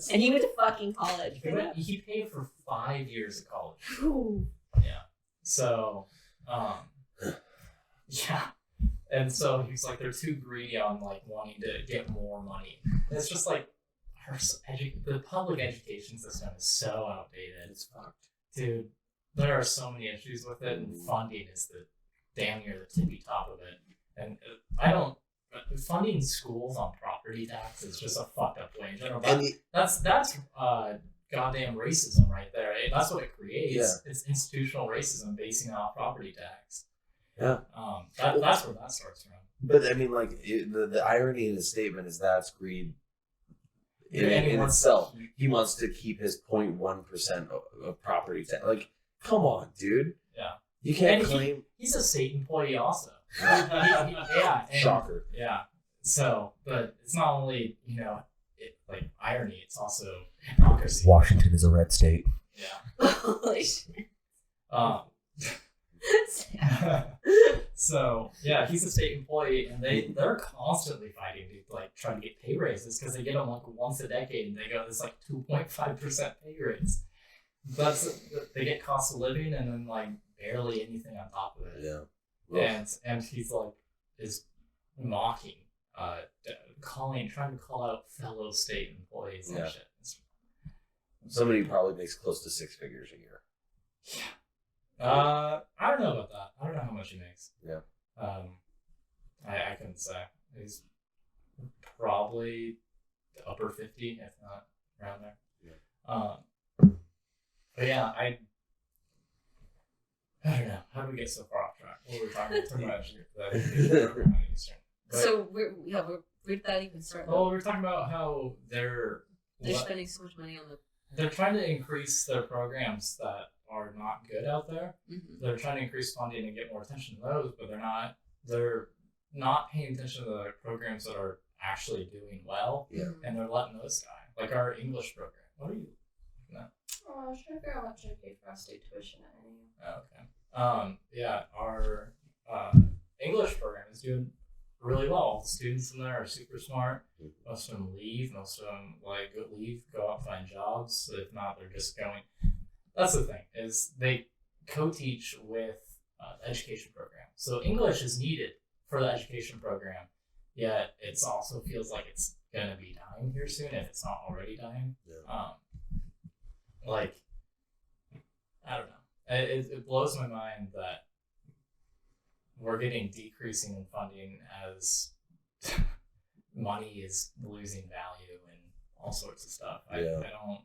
S5: And he went to fucking college.
S1: He paid for 5 years of college.
S5: Whew.
S1: Yeah. So, yeah. And so he's like, they're too greedy on like wanting to get more money. And it's just like, the public education system is so outdated.
S4: It's fucked.
S1: Dude, there are so many issues with it, and funding is the damn near the tippy top of it. And funding schools on property tax is just a fucked up way in general. That's goddamn racism right there. That's what it creates.
S4: Yeah.
S1: It's institutional racism basing it off property tax.
S4: Yeah.
S1: That's where that starts from.
S4: But I mean, like the irony in his statement is that's greed in itself. He wants to keep his 0.1% of property tax. Like, come on, dude.
S1: Yeah.
S4: You can't
S1: And
S4: claim.
S1: He's a state employee also.
S4: Yeah.
S1: Shocker. Yeah. So, but it's not only, like irony, it's also hypocrisy.
S6: Washington is a red state.
S1: Yeah.
S5: Holy shit.
S1: So yeah, he's a state employee, and they're constantly fighting to like try to get pay raises because they get them like once a decade, and they go this like 2.5% pay raise. they get cost of living and then like barely anything on top of it.
S4: Yeah.
S1: And he's like is mocking, trying to call out fellow state employees and shit.
S4: Somebody who probably makes close to 6 figures a year.
S1: Yeah. I don't know about that. I don't know how much he makes.
S4: Yeah.
S1: I couldn't say. He's probably the upper 50, if not around there.
S4: Yeah.
S1: But yeah, I don't know. How did we get so far off track? What were we talking about? The education program at Eastern. But,
S7: So where did that even start?
S1: well, we were talking about how they're
S7: spending so much money on the.
S1: they're trying to increase their programs that are not good out there.
S7: Mm-hmm.
S1: They're trying to increase funding and get more attention to those, but they're not paying attention to the programs that are actually doing well,
S4: Yeah.
S1: and they're letting those die. Like our English program. What are you looking at?
S2: Oh, I was trying to figure out how much I paid for our state tuition at NAU.
S1: Oh, okay. Yeah, our English program is doing really well. All the students in there are super smart. Most of them leave. Most of them go out and find jobs. If not, they're just going. That's the thing, is they co-teach with the education program. So English is needed for the education program, yet it also feels like it's going to be dying here soon if it's not already dying.
S4: Yeah.
S1: I don't know. It blows my mind that we're getting decreasing in funding as money is losing value and all sorts of stuff. I don't.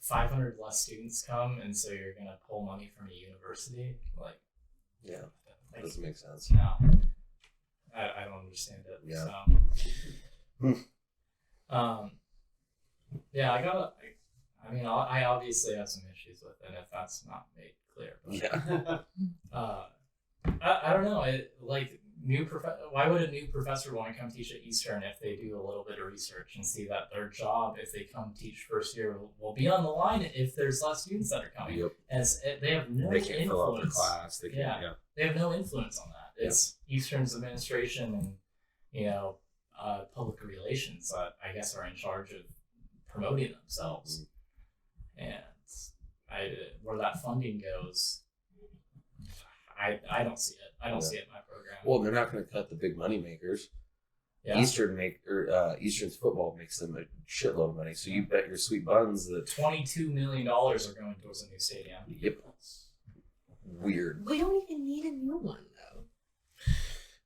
S1: 500 less students come, and so you're gonna pull money from a university.
S4: That doesn't make sense.
S1: No, I don't understand it.
S4: Yeah.
S1: So, yeah, I obviously have some issues with it if that's not made clear. But,
S4: Yeah.
S1: I don't know. Why would a new professor want to come teach at Eastern if they do a little bit of research and see that their job, if they come teach first year, will be on the line if therere's less students that are coming?
S4: Yep.
S1: And they have no
S4: They can't fill out the
S1: influence.
S4: class. They can't. Yeah.
S1: They have no influence on that. It's Eastern's administration and public relations that I guess are in charge of promoting themselves. And where that funding goes, I don't see it. I don't see it in my program.
S4: Well, they're not going to cut the big money makers.
S1: Yeah.
S4: Eastern's football makes them a shitload of money. So you bet your sweet buns that
S1: $22 million are going towards a new stadium.
S4: Yep. Weird.
S7: We don't even need a new one though.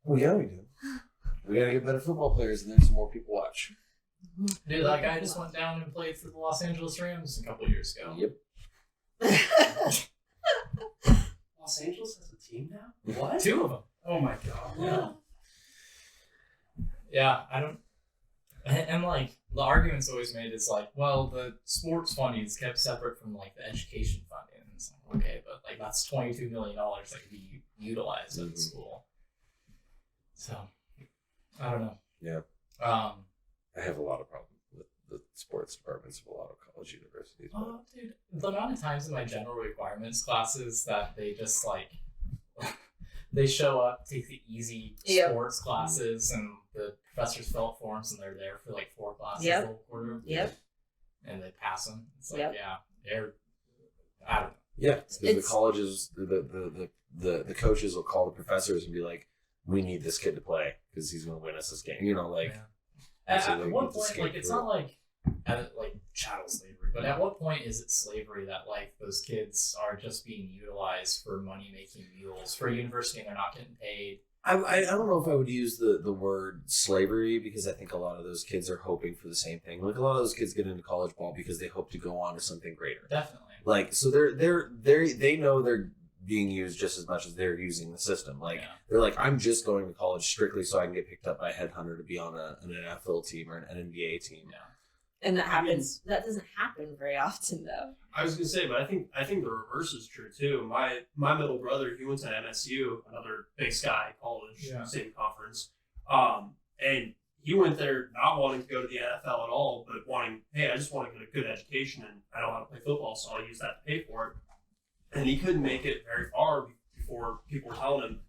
S4: Well, yeah, we do. We gotta get better football players, and then some more people watch.
S1: Dude, that guy just went down and played for the Los Angeles Rams a couple years ago.
S4: Yep.
S3: Los Angeles has a team now? What?
S1: 2 of them.
S3: Oh my god.
S1: Yeah. Yeah, I don't. And the argument's always made is well, the sports funding is kept separate from the education funding. And it's okay, but that's $22 million that could be utilized at the school. So, I don't know.
S4: Yeah. I have a lot of problems with the sports departments of a lot of college universities. But...
S1: Oh, dude, the amount of times in my general requirements classes that they just they show up, take the easy sports classes, and the professors fill out forms, and they're there for 4 classes the whole quarter.
S7: Yep.
S1: And they pass them. It's
S7: Yep.
S1: they're, I don't know.
S4: Yeah, because the colleges, the coaches will call the professors and be like, "We need this kid to play because he's going to win us this game."
S1: At what point, it's not like chattel slavery, but at what point is it slavery that those kids are just being utilized for money making mules for a university and they're not getting paid?
S4: I don't know if I would use the word slavery, because I think a lot of those kids are hoping for the same thing. A lot of those kids get into college ball because they hope to go on to something greater.
S1: Definitely.
S4: So they know they're being used just as much as they're using the system. They're like, I'm just going to college strictly so I can get picked up by a headhunter to be on an NFL team or an NBA team.
S1: Yeah.
S7: And that happens. That doesn't happen very often, though.
S3: I was gonna say, but I think the reverse is true too. My middle brother, he went to MSU, another Big Sky college, same conference, and he went there not wanting to go to the NFL at all, but wanting, hey, I just want to get a good education and I don't want to play football, so I'll use that to pay for it. And he couldn't make it very far before people were telling him,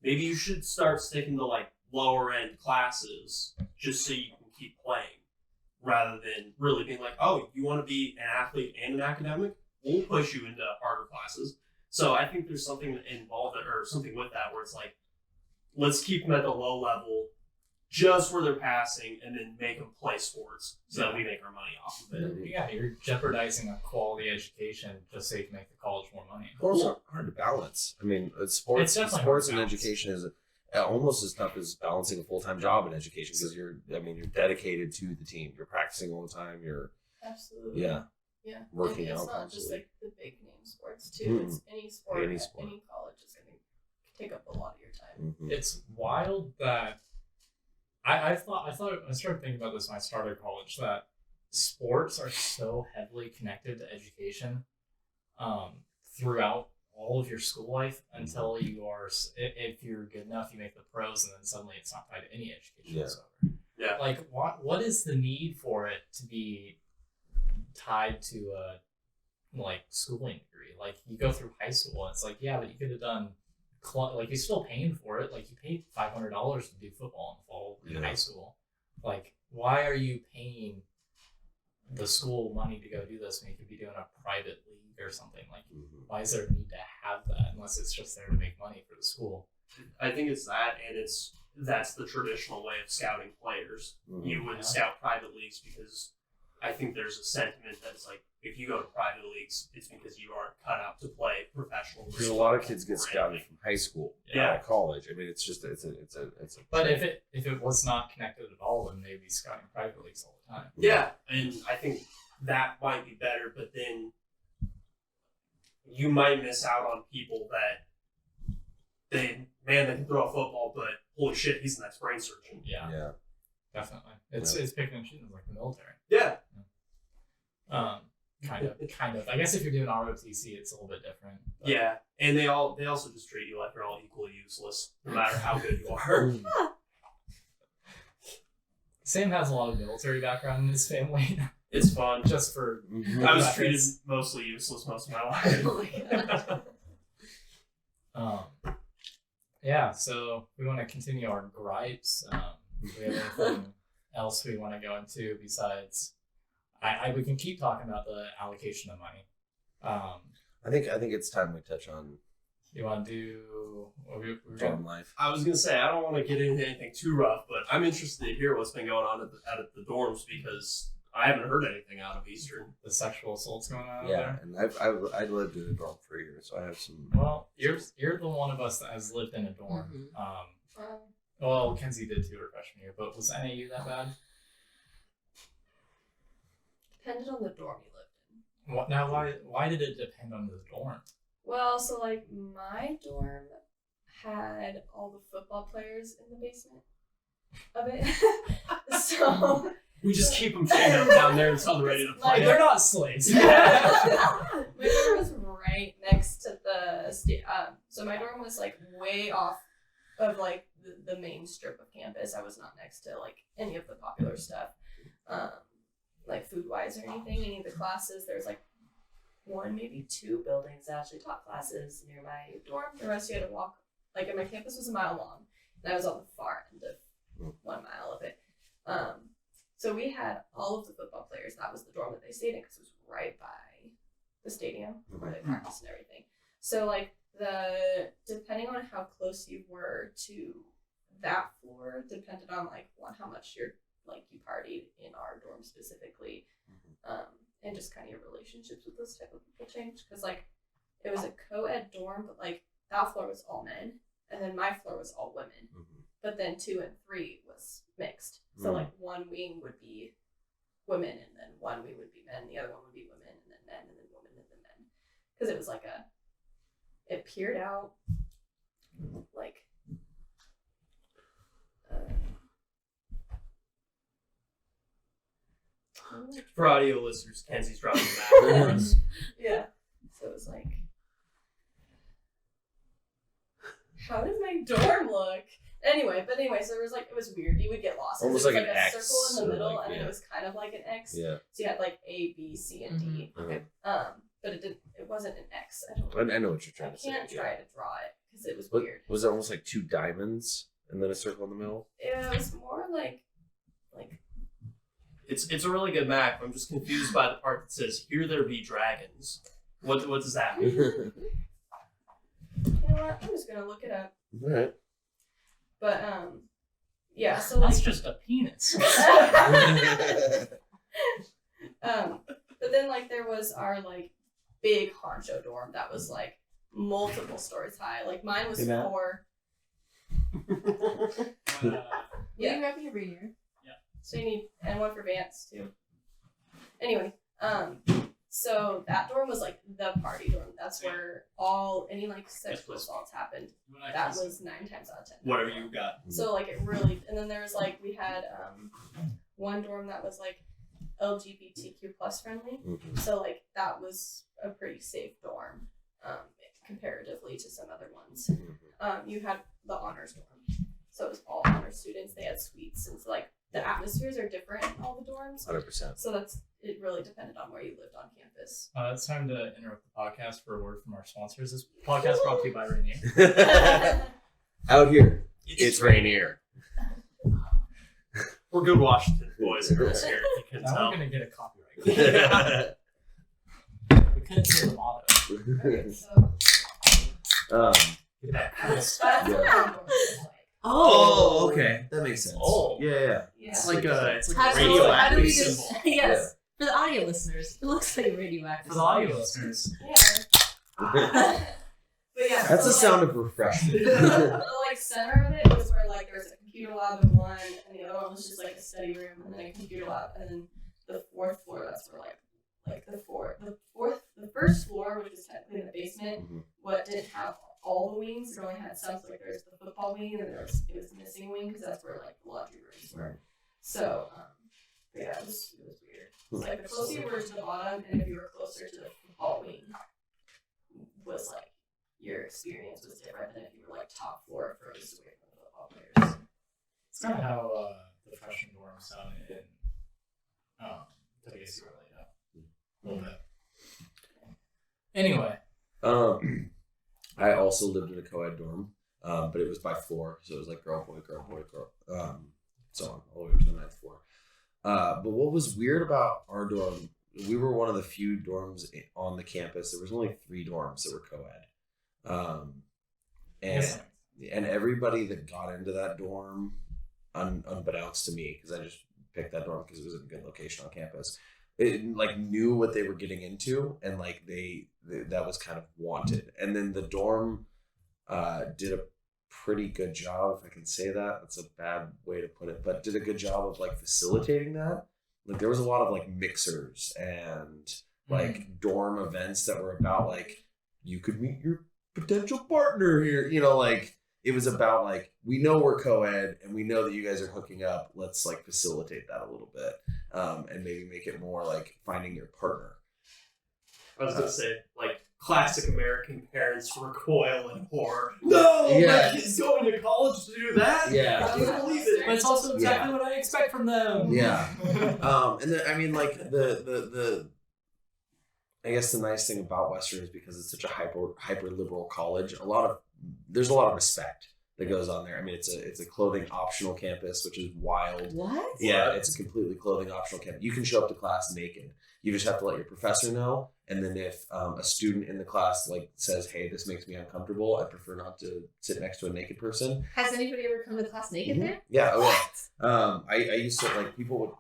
S3: maybe you should start sticking to lower end classes just so you can keep playing, rather than really being like, oh, you want to be an athlete and an academic? We'll push you into harder classes. So I think there's something involved or something with that where it's like, let's keep them at the low level just where they're passing and then make them play sports so that we make our money off of it.
S1: Yeah, you're jeopardizing a quality education just so you can make the college more money.
S4: Sports are hard to balance. I mean,
S1: It's definitely hard
S4: sports
S1: to
S4: and
S1: balance.
S4: education is almost as tough as balancing a full-time job in education because you're dedicated to the team. You're practicing all the time. You're
S2: Absolutely.
S4: yeah.
S2: Yeah.
S4: Working
S2: and it's
S4: out
S2: not just
S4: constantly.
S2: like the big name sports too. It's any sport,
S4: Any
S2: at
S4: sport.
S2: any college is gonna take up a lot of your time.
S4: Mhm.
S1: It's wild that I started thinking about this when I started college that sports are so heavily connected to education throughout all of your school life until you are, if you're good enough, you make the pros, and then suddenly it's not tied to any education whatsoever.
S3: Yeah.
S1: Like, what is the need for it to be tied to a schooling degree? Like, you go through high school, and it's like, yeah, but you could have done. Like, you're still paying for it. Like, you paid $500 to do football in the fall in high school. Like, why are you paying the school money to go do this when you could be doing a private league or something? Like, why is there a need to have that unless it's just there to make money for the school?
S3: I think it's that, and that's the traditional way of scouting players.
S4: Mhm.
S3: You wouldn't scout private leagues because I think there's a sentiment that it's like, if you go to private leagues, it's because you aren't cut out to play professional.
S4: Because a lot of kids get scouted from high school,
S3: Yeah.
S4: not college. I mean, it's just it's a.
S1: But if it was not connected at all, then they'd be scouting private leagues all the time.
S3: Yeah, and I think that might be better, but then you might miss out on people that they can throw a football, but holy shit, he's the next brain surgeon.
S1: Yeah,
S4: yeah.
S1: definitely. It's picking and choosing like the military.
S3: Yeah.
S1: Kind of. I guess if you're doing ROTC, it's a little bit different. But
S3: Yeah, and they also just treat you like you're all equally useless, no matter how good you are.
S1: Sam has a lot of military background in his family,
S3: It's fun.
S1: just for.
S3: I was treated mostly useless most of my life.
S1: Yeah, so we want to continue our gripes. Do we have anything else we want to go into besides? We can keep talking about the allocation of money.
S4: I think it's time we touch on
S1: You want to do? We're
S4: dorm life.
S3: I was gonna say I don't want to get into anything too rough, but I'm interested to hear what's been going on at the dorms because I haven't heard anything out of Eastern.
S1: the sexual assaults going on.
S4: Yeah,
S1: Over
S4: and I lived in a dorm for a year, so I have some.
S1: there? Well, you're the one of us that has lived in a dorm. Well, Kenzie did too her freshman year, but was NAU that bad?
S2: Depended on the dorm you lived in.
S1: What now? Why did it depend on the dorm?
S2: Well, so like my dorm had all the football players in the basement of it. So
S3: We just keep them chained up down there until they're ready to
S2: Like,
S3: play.
S1: They're not slaves.
S2: my dorm was right next to the so my dorm was like way off of like the main strip of campus. I was not next to like any of the popular stuff, like food wise or anything. Any of the classes, there's like one, maybe two buildings that actually taught classes near my dorm. The rest you had to walk. Like, and my campus was a mile long, and I was on the far end of 1 mile of it. So we had all of the football players. That was the dorm that they stayed in because it was right by the stadium where they practiced and everything. So like depending on how close you were to that floor depended on like how much you partied in our dorm specifically, and just kind of your relationships with those type of people changed because like it was a co-ed dorm, but like that floor was all men, and then my floor was all women. But then 2 and 3 was mixed. So like one wing would be women, and then one wing would be men. The other one would be women, and then men, and then women, and then men. Because it was like it peered out like.
S3: For audio listeners, Kenzie's dropping the map for us.
S2: Yeah. So it was like, how did my dorm look? Anyway, so there was like, it was weird. You would get lost.
S4: Almost
S2: It was
S4: like an
S2: a
S4: X,
S2: circle in the middle,
S4: like,
S2: and then
S4: yeah.
S2: it was kind of like an X.
S4: Yeah.
S2: So you had like A, B, C, and D.
S4: Okay.
S2: But it wasn't an X. I don't.
S4: I know what you're
S2: I
S4: trying to say.
S2: can't try to draw it because it was
S4: What,
S2: weird.
S4: was it almost like 2 diamonds and then a circle in the middle?
S2: It was more like
S3: It's a really good map. I'm just confused by the part that says, "Here there be dragons." What does that mean?
S2: You know what? I'm just gonna look it up.
S4: All right.
S2: But yeah. So like,
S1: That's just a penis.
S2: but then like there was our like big honcho dorm that was like multiple stories high. Like mine was
S6: Hey, Matt.
S2: 4.
S5: Will
S2: Yeah.
S5: you grab me a rainier?
S2: So you need, and one for Vance too. Anyway, so that dorm was like the party dorm. That's where any like sexual assaults happened. That was 9 times out of 10.
S3: Whatever you got.
S2: So like it really, and then there was like we had one dorm that was like LGBTQ plus friendly.
S4: Mhm.
S2: So like that was a pretty safe dorm, comparatively to some other ones. You had the honors dorm, so it was all honors students. They had suites, and so like the atmospheres are different in all the dorms.
S4: 100%.
S2: So it really depended on where you lived on campus.
S1: It's time to interrupt the podcast for a word from our sponsors. This podcast brought to you by Rainier.
S4: Out here, it's Rainier.
S3: We're good Washington boys and girls here. You can
S1: Now
S3: tell.
S1: we're gonna get a copyright. We couldn't say the motto.
S2: Okay, so
S1: Get that crisp.
S2: that's
S4: Yeah.
S2: what our dorm was like.
S4: Oh, okay, that makes sense.
S3: Oh.
S4: Yeah.
S2: Yeah.
S3: It's like a
S5: How do
S3: radioactive
S5: we
S3: symbol.
S5: just, yes. For the audio listeners, it looks like a radioactive.
S1: For the audio listeners,
S2: Yeah. But yeah.
S4: That's
S2: so,
S4: the sound of refreshment.
S2: The like center of it was where like there was a computer lab in one, and the other one was just like a study room, and then a computer lab, and then the 4th floor. That's where the first floor, which was technically in the basement,
S4: Mhm.
S2: what didn't have all the wings. It only had some. So like there's the football wing, and then it was missing wing because that's where like the laundry rooms were.
S4: Right.
S2: So yeah, it was weird. It's like the closer you were to the bottom, and if you were closer to the football wing, was like your experience was different than if you were like top floor furthest away from the football players.
S1: it's kind of how the freshman dorm sounded in WSU really, a little bit. Anyway,
S4: I also lived in a co-ed dorm, but it was by floor, so it was like girl, boy, so on, all the way up to the 9th floor. But what was weird about our dorm, we were one of the few dorms on the campus. There was only 3 dorms that were co-ed. And everybody that got into that dorm, unbeknownst to me, because I just picked that dorm because it was in a good location on campus, it like knew what they were getting into, and like that was kind of wanted. And then the dorm did a pretty good job, if I can say that. That's a bad way to put it, but did a good job of like facilitating that. Like there was a lot of like mixers and like dorm events that were about like you could meet your potential partner here, like it was about like, we know we're co-ed and we know that you guys are hooking up, let's like facilitate that a little bit, and maybe make it more like finding your partner.
S3: I was gonna say, like, classic American parents recoil in horror.
S4: No,
S3: my kid's going to college to do that.
S4: Yeah.
S3: I can't believe it.
S1: but it's also exactly what I expect from them.
S4: Yeah. And then I mean like the I guess the nice thing about Western is because it's such a hyper liberal college, there's a lot of respect that goes on there. I mean, it's a clothing optional campus, which is wild.
S5: What?
S4: Yeah, it's a completely clothing optional campus. You can show up to class naked. You just have to let your professor know. And then if a student in the class like says, "Hey, this makes me uncomfortable. I prefer not to sit next to a naked person."
S5: Has anybody ever come to class naked there?
S4: Yeah. Oh, yeah. I used to like people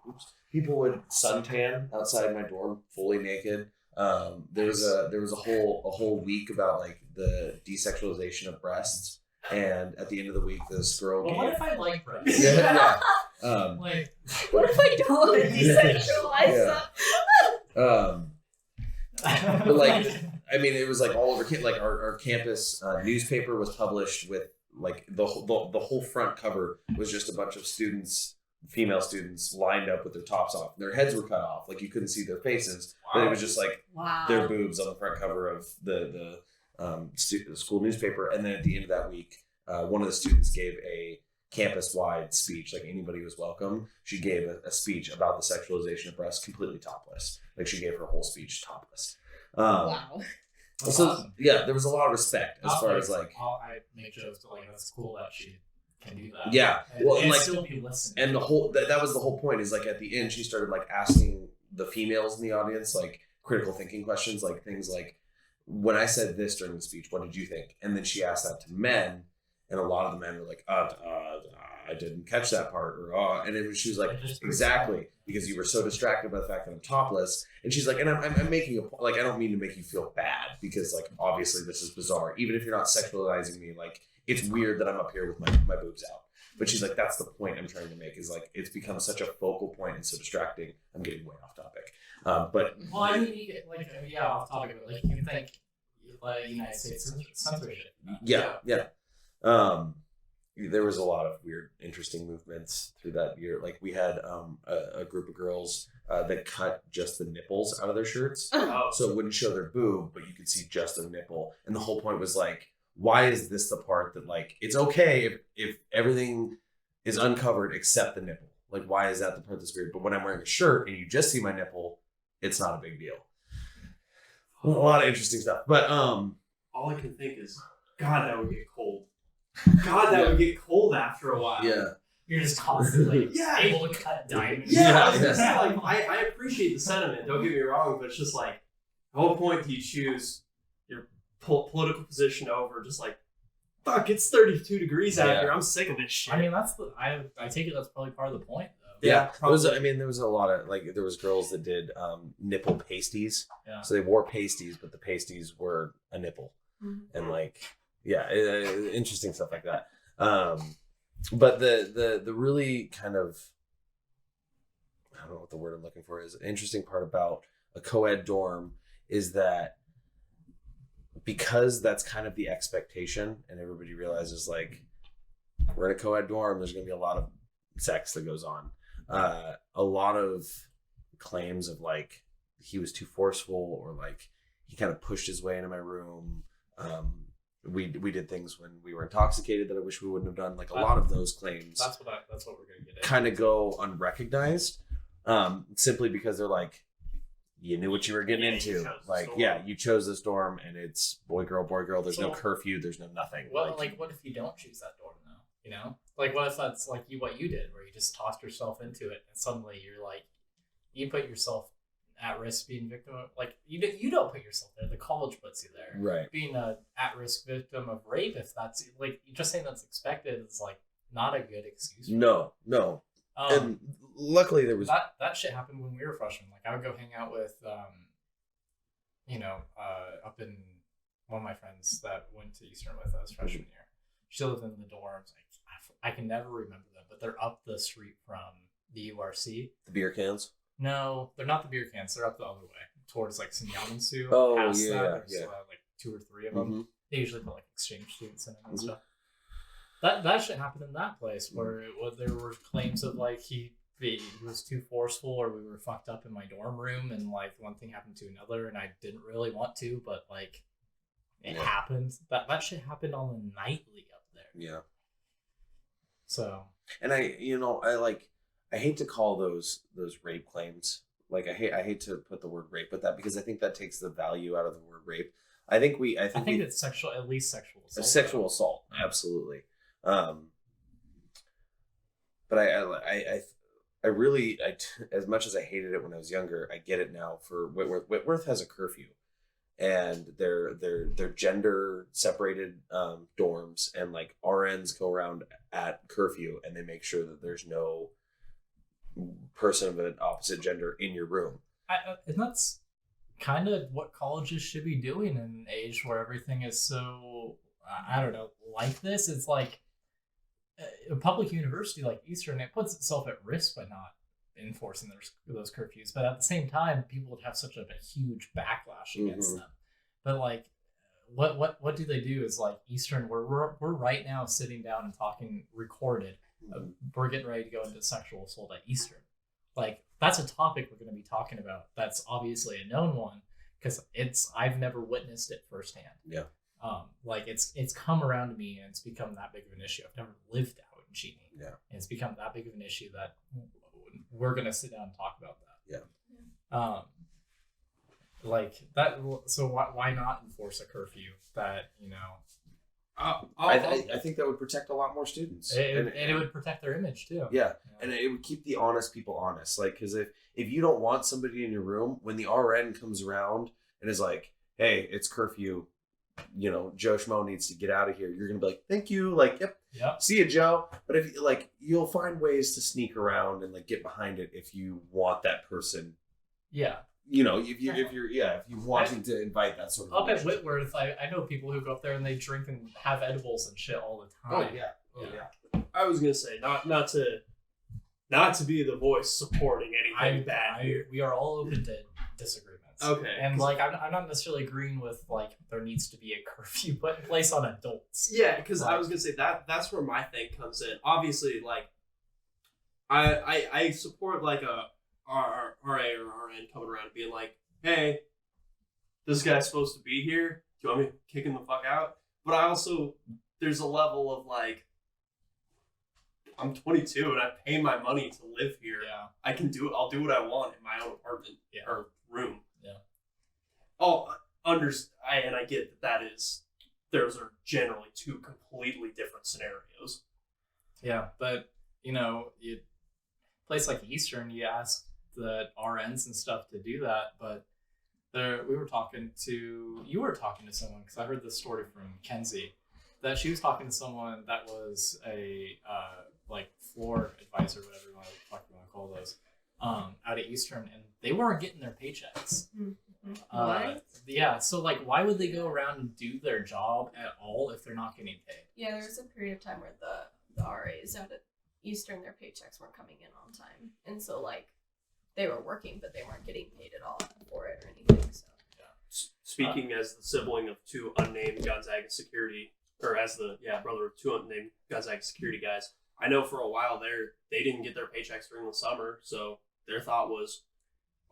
S4: would suntan outside my dorm fully naked. There was a whole week about like the desexualization of breasts, and at the end of the week, this girl
S1: Well,
S4: gave.
S1: what if I like breasts?
S4: Yeah.
S1: Like,
S5: What if I don't want to desexualize them?
S4: But like, I mean, it was like all over. Like our campus newspaper was published with like the whole front cover was just a bunch of students, female students, lined up with their tops off. Their heads were cut off, like you couldn't see their faces, but it was just like their boobs on the front cover of the school newspaper. And then at the end of that week, one of the students gave a campus-wide speech, like anybody was welcome. She gave a speech about the sexualization of breasts, completely topless. Like she gave her whole speech topless.
S5: Wow.
S1: that's
S4: So
S1: awesome.
S4: yeah, there was a lot of respect as far as like
S1: I make jokes, but like that's cool that she can do that.
S4: Yeah.
S1: And,
S4: Well,
S1: and
S4: like,
S1: still be listening.
S4: and the whole that was the whole point is like at the end she started like asking the females in the audience like critical thinking questions, like things like, when I said this during the speech, what did you think? And then she asked that to men, and a lot of the men were like, I didn't catch that part, or she was like, exactly, because you were so distracted by the fact that I'm topless. And she's like, and I'm making a point, like, I don't mean to make you feel bad, because like obviously this is bizarre, even if you're not sexualizing me, like it's weird that I'm up here with my boobs out. But she's like, that's the point I'm trying to make, is like it's become such a focal point and so distracting. I'm getting way off topic. But
S1: well, I mean, you get, like, yeah, off topic, but like you can think United States censorship.
S4: Yeah. There was a lot of weird, interesting movements through that year. Like we had a group of girls that cut just the nipples out of their shirts, so it wouldn't show their boob, but you could see just a nipple. And the whole point was like, why is this the part that like it's okay if everything is uncovered except the nipple? Like, why is that the part that's weird? But when I'm wearing a shirt and you just see my nipple, it's not a big deal. A lot of interesting stuff. But
S3: all I can think is, God, that would get cold. God, that would get cold after a while.
S4: yeah.
S1: You're just constantly able to cut diamonds.
S3: Yeah, I was gonna say, like, I appreciate the sentiment, don't get me wrong, but it's just like, at what point do you choose your political position over just like, fuck, it's 32 degrees out here, I'm sick of this shit.
S1: I mean, I take it that's probably part of the point, though.
S4: Yeah, there was a lot of, like, there was girls that did nipple pasties.
S1: Yeah.
S4: So they wore pasties, but the pasties were a nipple. And like, yeah, interesting stuff like that. But the really kind of, I don't know what the word I'm looking for is, an interesting part about a co-ed dorm is that because that's kind of the expectation, and everybody realizes like, we're in a co-ed dorm, there's going to be a lot of sex that goes on. A lot of claims of like he was too forceful, or like he kind of pushed his way into my room. We did things when we were intoxicated that I wish we wouldn't have done. Like a lot of those claims.
S1: That's what we're gonna get.
S4: Kind of go unrecognized, simply because they're like, you knew what you were getting into. Like, you chose this dorm, and it's boy girl. There's no curfew. There's no nothing.
S1: Well, like what if you don't choose that dorm though? You know, like what if that's like what you did, where you just tossed yourself into it, and suddenly you're like, you put yourself at risk being victim of, like, you don't put yourself there, the college puts you there,
S4: right?
S1: Being a at-risk victim of rape, if that's like, just saying that's expected, is like not a good excuse.
S4: No. And luckily there was
S1: that shit happened when we were freshmen. Like I would go hang out with up in one of my friends that went to Eastern with us freshman year. She lived in the dorms. I can never remember them, but they're up the street from the URC.
S4: the beer cans.
S1: No, they're not the beer cans. They're up the other way towards like Sinyamansu.
S4: Oh,
S1: Past
S4: yeah,
S1: that,
S4: yeah.
S1: there's like 2 or 3 of them.
S4: Mm-hmm.
S1: They usually put like exchange students in them and stuff. That shit happened in that place where there were claims of like he was too forceful, or we were fucked up in my dorm room, and like one thing happened to another, and I didn't really want to, but like it happened. That shit happened on the nightly up there.
S4: Yeah.
S1: So.
S4: And I hate to call those rape claims. Like I hate to put the word rape with that, because I think that takes the value out of the word rape. I think
S1: it's sexual, at least sexual assault.
S4: Sexual assault, absolutely. But I really, as much as I hated it when I was younger, I get it now for Whitworth. Whitworth has a curfew, and they're gender separated dorms, and like RNs go around at curfew, and they make sure that there's no person of an opposite gender in your room.
S1: And that's kind of what colleges should be doing in an age where everything is so, I don't know, like this. It's like a public university like Eastern, it puts itself at risk by not enforcing those curfews. But at the same time, people would have such a huge backlash against them. But like, what do they do is like Eastern, we're right now sitting down and talking recorded. We're getting ready to go into sexual assault at Eastern. Like, that's a topic we're going to be talking about. That's obviously a known one, because I've never witnessed it firsthand.
S4: Yeah.
S1: Like it's come around to me, and it's become that big of an issue. I've never lived out in Cheney.
S4: Yeah.
S1: And it's become that big of an issue that we're going to sit down and talk about that.
S4: Yeah.
S1: Like that. So why not enforce a curfew that,
S6: I think that would protect a lot more students.
S1: And it would protect their image too.
S6: Yeah, and it would keep the honest people honest. Like, because if you don't want somebody in your room, when the RN comes around and is like, hey, it's curfew, you know, Joe Schmo needs to get out of here, you're going to be like, thank you. Like, yep. See you, Joe. But if like, you'll find ways to sneak around and like get behind it if you want that person.
S1: Yeah.
S6: You know, if you wanting to invite that sort of
S1: up at Whitworth, I know people who go up there and they drink and have edibles and shit all the time.
S3: Oh yeah. I was gonna say not to be the voice supporting anything bad here.
S1: We are all open to disagreements.
S3: Okay.
S1: And like I'm not necessarily agreeing with like there needs to be a curfew put in place on adults.
S3: Yeah, because I was gonna say that's where my thing comes in. Obviously, like I support like a RA or RN coming around and being like, hey, this guy's supposed to be here. Do you want me to kick him the fuck out? But I also, there's a level of like, I'm 22 and I pay my money to live here.
S1: Yeah.
S3: I'll do what I want in my own apartment or room.
S1: Yeah.
S3: Oh, and I get that those are generally two completely different scenarios.
S1: Yeah, but you know, a place like Eastern, you ask the RNs and stuff to do that, but you were talking to someone, because I heard this story from Kenzie, that she was talking to someone that was a like floor advisor, whatever you want to call those, out at Eastern, and they weren't getting their paychecks.
S2: What?
S1: Yeah, so like, why would they go around and do their job at all if they're not getting paid?
S2: Yeah, there was a period of time where the RAs out at Eastern, their paychecks weren't coming in on time, and so like they were working, but they weren't getting paid at all for it or anything. So
S3: Speaking as the sibling of two unnamed Gonzaga security, or as the brother of two unnamed Gonzaga security guys, I know for a while there they didn't get their paychecks during the summer, so their thought was,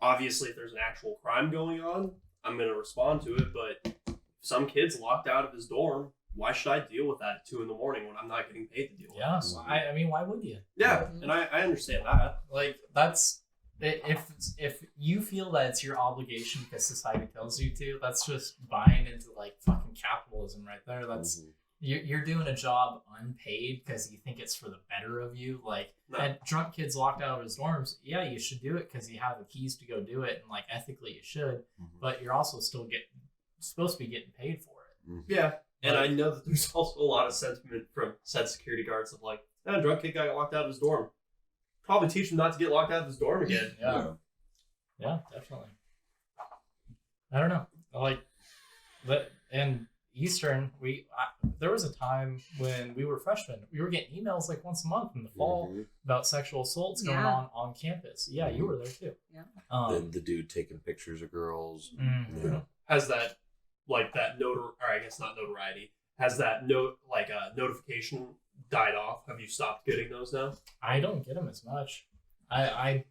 S3: obviously if there's an actual crime going on, I'm going to respond to it, but if some kid's locked out of his dorm, why should I deal with that at 2 a.m. when I'm not getting paid to deal with it?
S1: Yeah, I mean, why would you?
S3: Yeah, and I understand that.
S1: Like, that's, if you feel that it's your obligation because society tells you to, that's just buying into like fucking capitalism right there. That's you're doing a job unpaid because you think it's for the better of you. Like, and drunk kids locked out of his dorms, yeah, you should do it because you have the keys to go do it, and like ethically you should, but you're also still supposed to be getting paid for it.
S3: Yeah. And I know that there's also a lot of sentiment from said security guards of like, a drunk kid got locked out of his dorm. Probably teach him not to get locked out of his dorm again.
S1: Yeah, definitely. I don't know. Like, but in Eastern, there was a time when we were freshmen, we were getting emails like once a month in the fall about sexual assaults going on campus. Yeah, you were there too.
S7: Yeah.
S4: The dude taking pictures of girls.
S3: Has that like that or I guess not notoriety? Has that notification died off? Have you stopped getting those now?
S1: I don't get them as much. I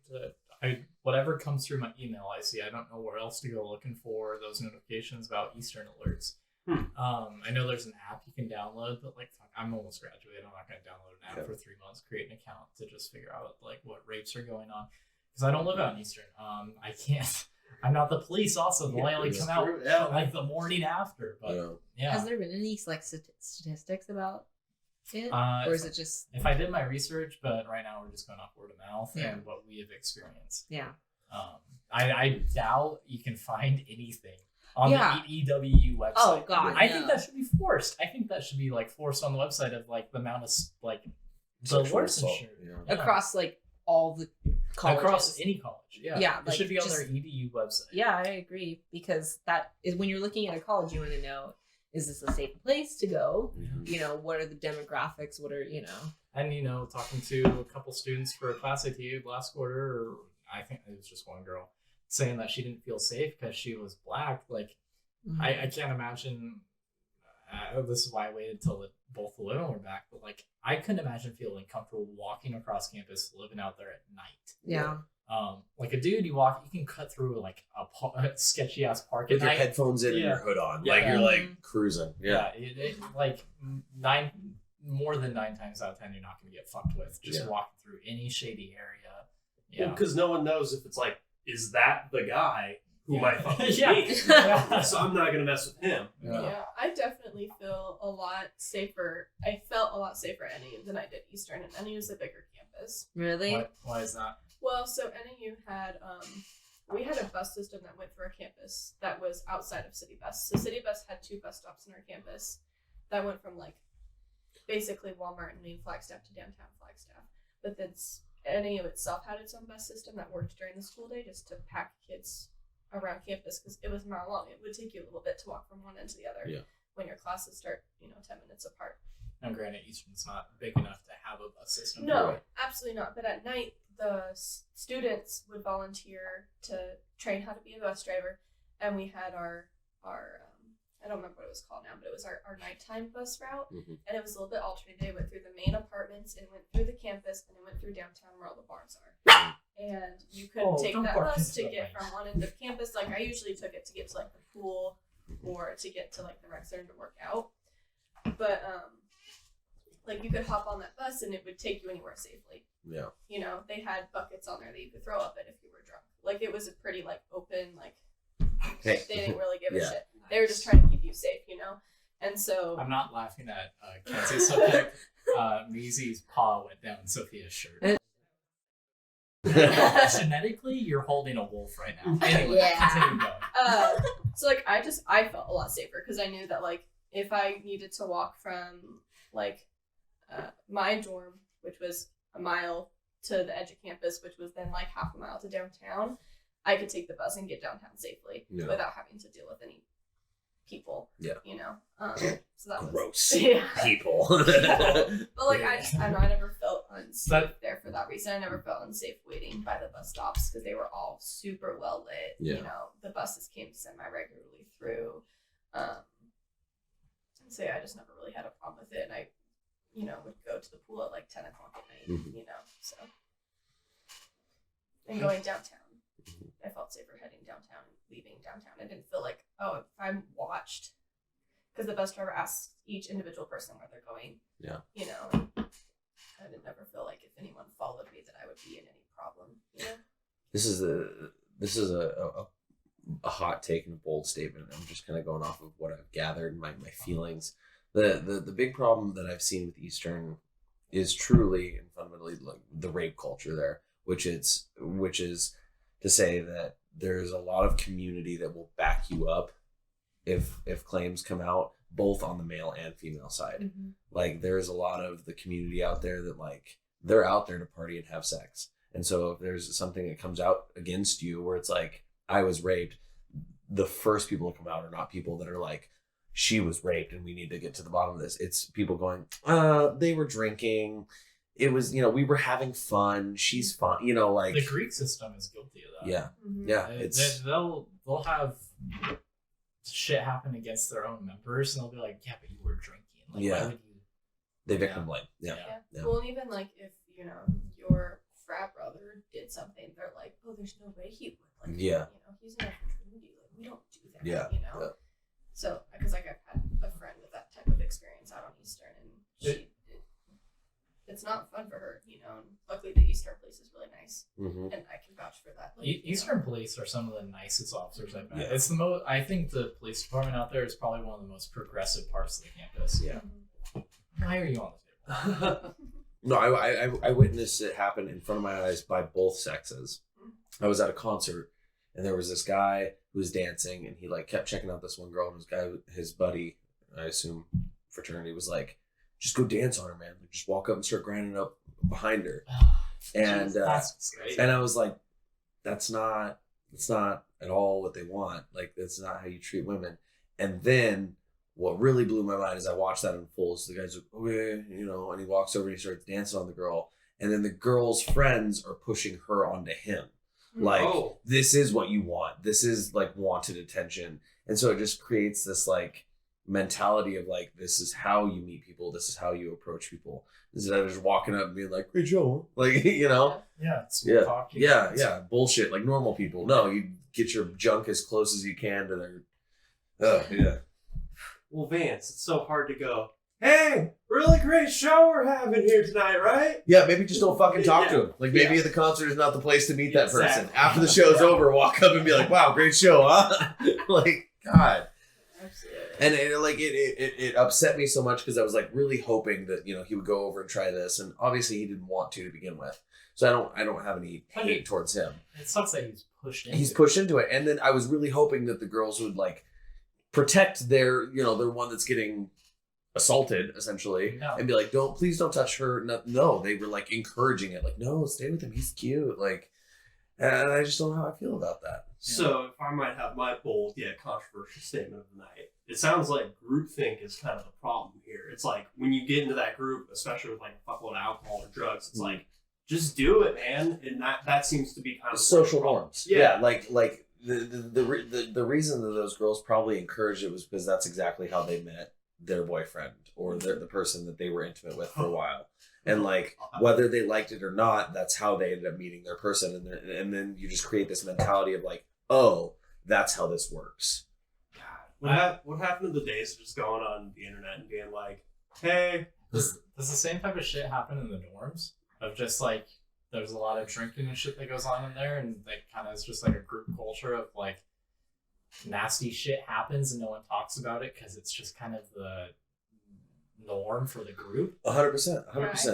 S1: whatever comes through my email, I see. I don't know where else to go looking for those notifications about Eastern alerts. I know there's an app you can download, but like, fuck, I'm almost graduated. I'm not going to download an app for 3 months, create an account to just figure out like what rapes are going on, because I don't live out in Eastern. I can't. I'm not the police. Also, the only come out like the morning after. But
S7: has there been any like statistics about it, or is it just?
S1: If I did my research, but right now we're just going off word of mouth and what we have experienced.
S7: Yeah.
S1: I doubt you can find anything on the EWU website.
S7: Oh God,
S1: I think that should be forced. I think that should be like forced on the website of like the amount of like the worst
S7: across like all the colleges.
S1: Across any college. Yeah, it
S7: like,
S1: should be on their EDU website.
S7: Yeah, I agree, because that is when you're looking at a college, you want to know, is this a safe place to go? You know, what are the demographics? What are,
S1: And talking to a couple students for a class I TA'd last quarter, or I think it was just one girl, saying that she didn't feel safe because she was black. Like, I can't imagine. This is why I waited till both the women were back. But like, I couldn't imagine feeling comfortable walking across campus, living out there at night.
S7: Yeah.
S1: Like a dude, you can cut through like a sketchy ass park
S4: with your headphones in and your hood on, like you're like cruising.
S1: Like more than 9 times out of 10, you're not going to get fucked with just walking through any shady area.
S3: Well, because no one knows if it's like, is that the guy who might fuck with
S1: Yeah.
S3: me.
S1: Yeah.
S3: So I'm not gonna mess with him.
S2: Yeah, I definitely feel a lot safer. I felt a lot safer at NAU than I did Eastern, and NAU is a bigger campus.
S7: Really?
S1: Why is that?
S2: Well, so NAU had we had a bus system that went through our campus that was outside of City Bus. So City Bus had 2 bus stops in our campus that went from like basically Walmart and main Flagstaff to downtown Flagstaff. But then NAU itself had its own bus system that worked during the school day just to pack kids around campus because it was a mile long. It would take you a little bit to walk from one end to the other when your classes start, 10 minutes apart.
S1: And granted, Eastern's not big enough to have a bus system.
S2: No, absolutely not. But at night, the students would volunteer to train how to be a bus driver, and we had our I don't remember what it was called now, but it was our nighttime bus route, and it was a little bit alternated. It went through the main apartments, it went through the campus, and it went through downtown where all the bars are. And you could take that bus to get from one end of campus. Like I usually took it to get to like the pool or to get to like the rec center to work out. But like you could hop on that bus and it would take you anywhere safely.
S4: Yeah.
S2: They had buckets on there that you could throw up in if you were drunk. Like it was a pretty like open like
S4: Hey.
S2: they didn't really give a
S4: Yeah.
S2: shit. They were just trying to keep you safe, And so
S1: I'm not laughing at Kenzie's subject. Maisy's paw went down Sophia's shirt. Genetically, you're holding a wolf right now. Anyway, continue going.
S2: so like I felt a lot safer because I knew that like if I needed to walk from like my dorm, which was a mile to the edge of campus, which was then like half a mile to downtown, I could take the bus and get downtown safely without having to deal with any people.
S4: Yeah.
S2: So that
S4: Gross
S2: was
S4: people.
S2: But like I don't know, I never felt unsafe there for that reason. I never felt unsafe waiting by the bus stops because they were all super well lit.
S4: Yeah.
S2: The buses came semi regularly through. So yeah, I just never really had a problem with it, and I would go to the pool at like 10 o'clock at night. So and going downtown. I felt safer heading downtown and leaving downtown. I didn't feel like, if I'm watched, because the bus driver asks each individual person where they're going.
S4: Yeah.
S2: I didn't ever feel like if anyone followed me that I would be in any problem.
S4: This is a hot take and a bold statement. I'm just kind of going off of what I've gathered, my feelings. The big problem that I've seen with Eastern is truly and fundamentally like the rape culture there, which is to say that there's a lot of community that will back you up if claims come out, both on the male and female side. Like there's a lot of the community out there that like they're out there to party and have sex. And so if there's something that comes out against you where it's like, I was raped, the first people to come out are not people that are like, she was raped and we need to get to the bottom of this. It's people going, they were drinking. It was, we were having fun. She's fine. Like
S1: the Greek system is guilty of that.
S4: Yeah. Yeah.
S1: They'll have shit happen against their own members, and they'll be like, "Yeah, but you were drinking." Like, why would you?
S4: They victim blame. Yeah.
S2: Well, even like if your frat brother did something, they're like, "Oh, there's no way he would." Like, he's in a fraternity. Like, we don't do that.
S4: Yeah.
S2: So, because like I've had a friend with that type of experience out on Eastern, and it's not fun for her, and luckily the Eastern police is really nice, and I can vouch for that. Like,
S1: Eastern police are some of the nicest officers I've met.
S4: Yeah.
S1: It's the most. I think the police department out there is probably one of the most progressive parts of the campus.
S4: Yeah.
S1: Why are you on the table?
S4: No, I witnessed it happen in front of my eyes by both sexes. I was at a concert and there was this guy who was dancing and he like kept checking out this one girl, and his buddy, I assume fraternity, was like, just go dance on her, man. Like, just walk up and start grinding up behind her. And and I was like, that's not at all what they want. Like, that's not how you treat women. And then what really blew my mind is I watched that unfold. So the guy's like, okay, and he walks over and he starts dancing on the girl. And then the girl's friends are pushing her onto him. Like, this is what you want. This is like wanted attention. And so it just creates this like mentality of like, this is how you meet people. This is how you approach people. Instead of just walking up and being like, great show. Like, Yeah. Bullshit. Like normal people. No, you get your junk as close as you can to their, yeah.
S3: Well, Vance, it's so hard to go, hey, really great show we're having here tonight, right?
S4: Yeah, maybe just don't fucking talk to
S3: Yeah.
S4: him. Like maybe the concert is not the place to meet that person.
S3: Exactly.
S4: After the show's over, walk up and be like, "Wow, great show, huh?" Like, God.
S2: Absolutely.
S4: And it upset me so much because I was like really hoping that he would go over and try this, and obviously he didn't want to begin with. So I don't have any hate towards him.
S1: It sucks that he's pushed into
S4: He's
S1: it.
S4: pushed into it, and then I was really hoping that the girls would like protect their their one that's getting assaulted essentially,
S1: No.
S4: and be like, please don't touch her. No, they were like encouraging it, like, no, stay with him, he's cute, like, and I just don't know how I feel about that.
S3: So, if I might have my bold yet controversial statement of the night, it sounds like groupthink is kind of the problem here. It's like when you get into that group, especially with like a fuckload of alcohol or drugs, it's like, just do it, man. And that seems to be kind of
S4: Social norms.
S3: Yeah.
S4: Like the reason that those girls probably encouraged it was because that's exactly how they met their boyfriend or the person that they were intimate with for a while. And like whether they liked it or not, that's how they ended up meeting their person. And then you just create this mentality of like, oh, that's how this works.
S3: God, what happened to the days of just going on the internet and being like, hey,
S1: Does the same type of shit happen in the dorms? Of just like, there's a lot of drinking and shit that goes on in there, and like kind of it's just like a group culture of like nasty shit happens and no one talks about it because it's just kind of the norm for the group.
S4: 100%.
S2: Yeah, I think so,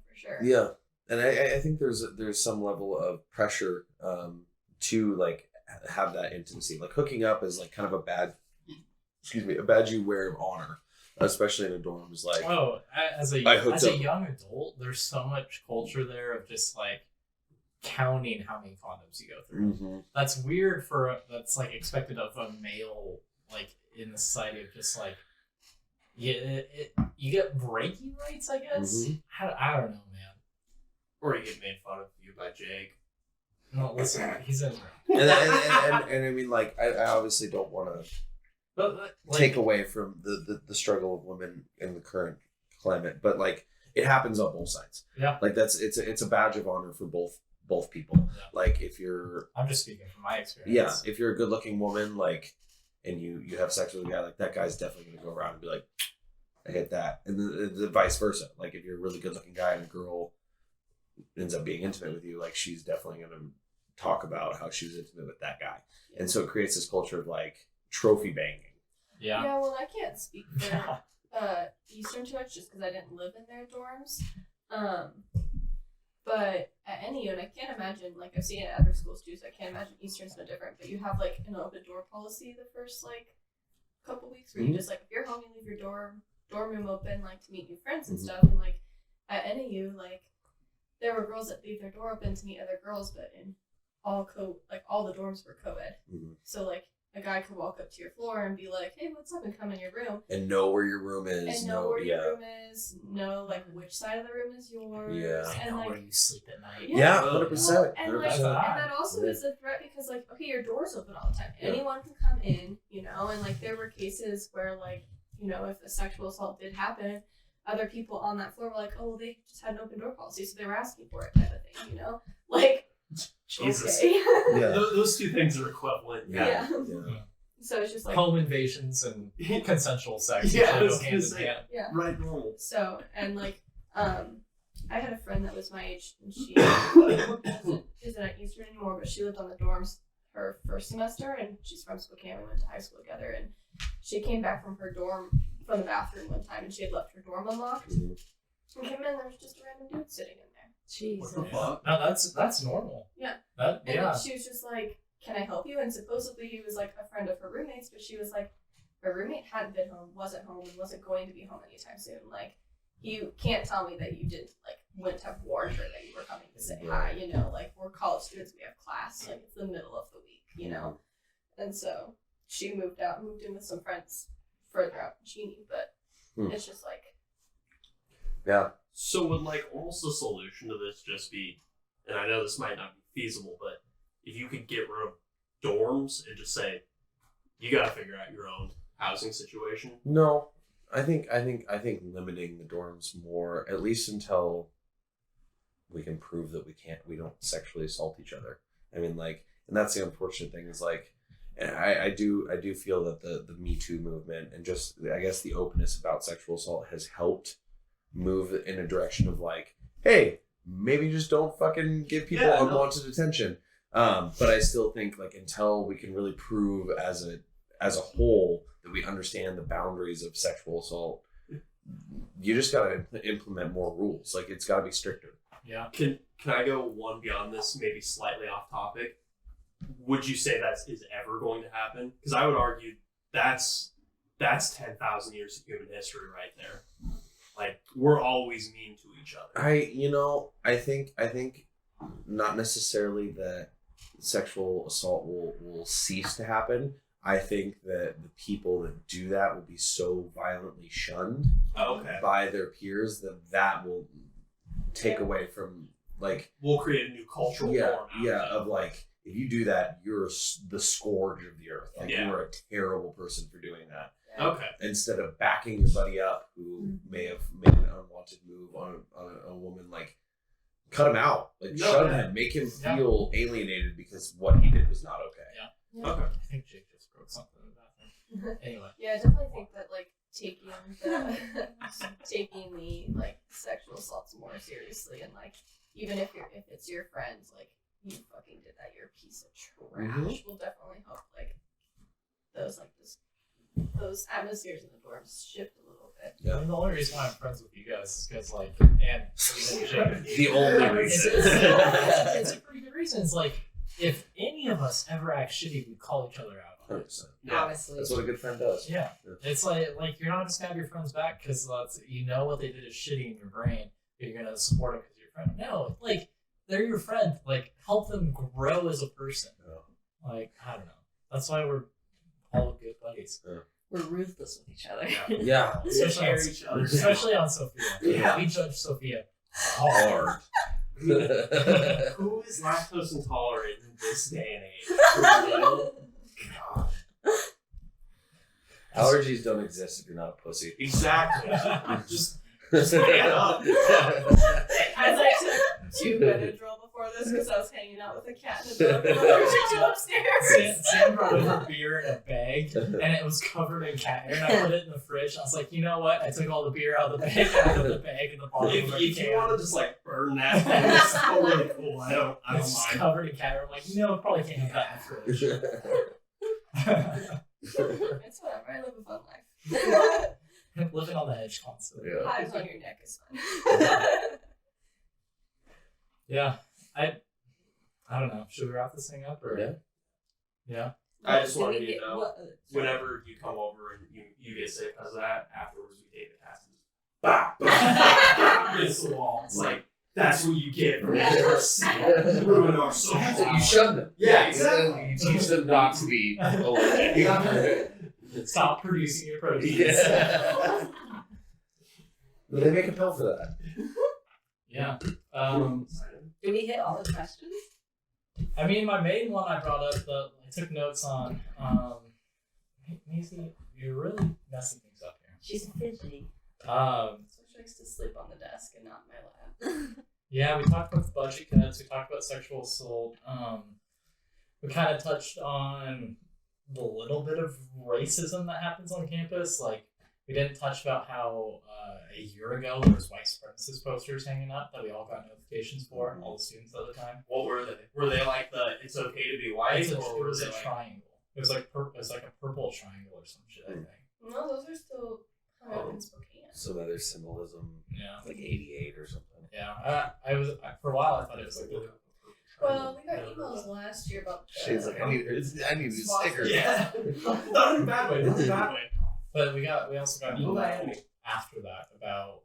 S2: for sure.
S4: Yeah, and I think there's some level of pressure to like have that intimacy. Like hooking up is like kind of a badge you wear of honor, especially in a dorm. Is like,
S1: As a young adult, there's so much culture there of just like counting how many condoms you go through.
S4: mm-hmm.
S1: That's weird that's like expected of a male, like in the society of just like, you get bragging rights, I guess.
S4: Mm-hmm.
S1: I don't know, man.
S3: or you get made fun of you by Jake.
S1: No, listen, he's in.
S4: and I mean, like, I obviously don't want to
S1: But like,
S4: take away from the struggle of women in the current climate, but like it happens on both sides.
S1: Yeah.
S4: Like it's a badge of honor for both people.
S1: Yeah.
S4: Like if you're
S1: I'm just speaking from my experience.
S4: if you're a good looking woman, like, and you have sex with a guy, like that guy's definitely gonna go around and be like, I hit that, and the vice versa. Like if you're a really good looking guy and a girl ends up being intimate with you, like she's definitely gonna talk about how she was intimate with that guy, and so it creates this culture of like trophy banging.
S1: Yeah.
S2: Yeah, well, I can't speak for Eastern too much just because I didn't live in their dorms. But at NEU, and I can't imagine, like, I've seen it at other schools too, so I can't imagine Eastern's no different. But you have, like, an open door policy the first, like, couple weeks where you just, like, if you're home, you leave your dorm room open, like, to meet new friends and stuff. And, like, at NEU, like, there were girls that leave their door open to meet other girls, but in all the dorms were co-ed. So, like, a guy could walk up to your floor and be like, hey, what's up, and come in your room.
S4: And know where your room is.
S2: And know where your room is. Know, like, which side of the room is yours.
S4: Yeah.
S2: And,
S1: know
S2: like,
S1: where you sleep at night.
S4: Yeah,
S2: Well,
S4: 100%.
S2: and, like,
S4: 100%.
S2: and that also is a threat because, like, okay, your door's open all the time.
S4: Yeah.
S2: Anyone can come in, you know, and, like, there were cases where, like, you know, if a sexual assault did happen, other people on that floor were like, oh, well, they just had an open door policy, so they were asking for it, type of thing, you know? Like,
S3: Jesus.
S2: okay.
S4: Yeah.
S3: Those two things are equivalent.
S2: Yeah.
S4: Yeah.
S2: So it's just like,
S1: Home invasions and consensual sex
S3: Yeah, I
S1: usually
S3: was
S1: go
S3: gonna
S1: hand in
S3: say.
S1: hand.
S2: yeah.
S3: Right, normal.
S2: So, and like, I had a friend that was my age, and she isn't at Eastern anymore, but she lived on the dorms her first semester, and she's from Spokane. We went to high school together, and she came back from her dorm, from the bathroom one time, and she had left her dorm unlocked, and came in, there was just a random dude sitting in there.
S7: Jesus.
S3: What the fuck?
S1: No, that's normal.
S2: Yeah.
S1: That
S2: And
S1: yeah.
S2: she was just like, can I help you? And supposedly he was like a friend of her roommate's, but she was like, her roommate hadn't been home, wasn't home, and wasn't going to be home anytime soon. Like, you can't tell me that you didn't, like, wouldn't have warned her that you were coming to say hi, you know? Like, we're college students, we have class, like, it's the middle of the week, you know? And so she moved in with some friends further out in Cheney, but it's just like,
S4: Yeah.
S3: So would like almost the solution to this just be, and I know this might not be feasible, but if you could get rid of dorms and just say, you got to figure out your own housing situation.
S4: No, I think limiting the dorms more, at least until we can prove that we don't sexually assault each other. I mean, like, and that's the unfortunate thing is like,
S6: I do feel that the Me Too movement and just I guess the openness about sexual assault has helped move in a direction of like, hey, maybe just don't fucking give people unwanted attention. But I still think like until we can really prove as a whole that we understand the boundaries of sexual assault, you just gotta implement more rules. Like it's gotta be stricter.
S1: Yeah.
S3: Can I go one beyond this, maybe slightly off topic? Would you say that is ever going to happen? Because I would argue that's 10,000 years of human history right there. Like we're always mean to each other.
S6: I think not necessarily that sexual assault will cease to happen. I think that the people that do that will be so violently shunned by their peers that will take away from like
S3: we'll create a new cultural norm.
S6: Of like if you do that, you're the scourge of the earth. Like you're a terrible person for doing that.
S3: Okay.
S6: Instead of backing your buddy up who may have made an unwanted move on a woman, like cut him out, like shun him, make him feel alienated because what he did was not okay.
S1: Yeah. Okay. I think Jake just broke something in the bathroom. Anyway.
S2: Yeah, I definitely think that like taking the like sexual assaults more seriously, and like even if it's your friends, like you fucking did that, you're a piece of trash, will definitely help like those atmospheres in the dorms shift a little bit.
S1: Yeah. I mean, the only reason why I'm friends with you guys is because like and
S6: the only reason.
S1: It's a pretty good reason. It's like if any of us ever act shitty, we call each other out.
S6: 100%.
S7: Honestly,
S6: That's what a good friend does.
S1: Yeah. It's like you're not gonna stab your friends back because you know what they did is shitty in your brain. But you're gonna support them because you're your friend. No, like they're your friend. Like help them grow as a person.
S6: Yeah.
S1: Like I don't know. That's why we're all good buddies.
S6: Yeah.
S7: we're ruthless with each other.
S6: Yeah.
S1: Especially on Sophia.
S6: Yeah.
S1: We judge Sophia hard.
S3: Who is lactose intolerant in this day and age? God.
S6: Allergies don't exist if you're not a pussy.
S3: Exactly. just man up.
S2: I took 2 Benadryl before this because I was hanging out with a cat in the dorm. Allergic to upstairs.
S1: Sam brought over beer in a bag, and it was covered in cat hair, and I put it in the fridge. I was like, you know what? I took all the beer out of the bag, and I put the bag in the bottom of the
S3: If
S1: can.
S3: you want to just like burn that, it's totally cool. I don't
S1: It's
S3: mind.
S1: covered in cat hair. I'm like, probably can't have that in the fridge.
S2: It's whatever. I live a fun life.
S1: Living on the edge constantly.
S6: Yeah.
S2: Hives on your neck is fun.
S1: Yeah. I don't know. Should we wrap this thing up or?
S6: Yeah.
S1: Yeah.
S3: I just
S7: Did
S3: wanted
S7: we
S3: you to
S7: get-
S3: know,
S7: what-
S3: whenever you come over and you get sick because of that, afterwards we take the cast and just bah, bah, against the wall. It's like, that's what you get for ruining our social
S6: You shun them.
S3: Yeah, exactly.
S6: You teach them not to be allergic.
S1: Stop producing your proteins.
S6: Yeah. They make a pill for that.
S1: Yeah.
S7: Did we hit all the questions?
S1: I mean, my main one I brought up that I took notes on. Maisie, you're really messing things up here.
S7: She's busy.
S2: So she likes to sleep on the desk and not in my lap.
S1: Yeah, we talked about the budget cuts. We talked about sexual assault. We kind of touched on the little bit of racism that happens on campus. Like, we didn't touch about how a year ago there was white supremacist posters hanging up that we all got notifications for, all the students at the time.
S3: What were they? Were they like the "it's okay to be white"?
S1: It
S3: or
S1: was
S3: were
S1: a
S3: they like,
S1: triangle. It was like a purple triangle or some shit, I think.
S2: No, those are still hung up in Spokane.
S6: Some other symbolism,
S1: Yeah.
S6: like 88 or something.
S1: Yeah. For a while I thought it was like
S2: Well, we got emails last year about
S6: Shane's like, I need these stickers.
S3: Yeah. Not in a bad way. Not in a bad way.
S1: But we also got
S3: Go
S1: email
S3: back.
S1: after that about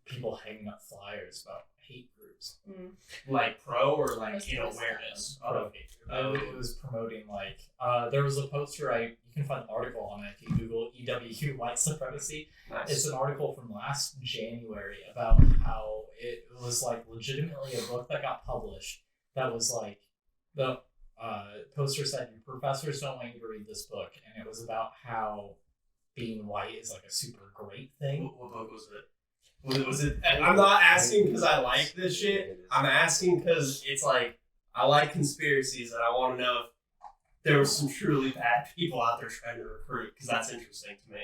S1: people hanging up flyers about hate groups.
S3: Like pro or like
S2: Must
S3: in
S2: be
S3: awareness
S1: Pro.
S3: of hate.
S1: It was promoting like there was a poster you can find an article on it if you Google EWU white supremacy.
S3: Nice.
S1: It's an article from last January about how it was like legitimately a book that got published that was like the poster said your professors don't want you to read this book, and it was about how being white is like a super great thing.
S3: What book was it? Was it? I'm not asking because I like this shit. I'm asking because it's like I like conspiracies and I want to know if there were some truly bad people out there trying to recruit, because that's interesting to me.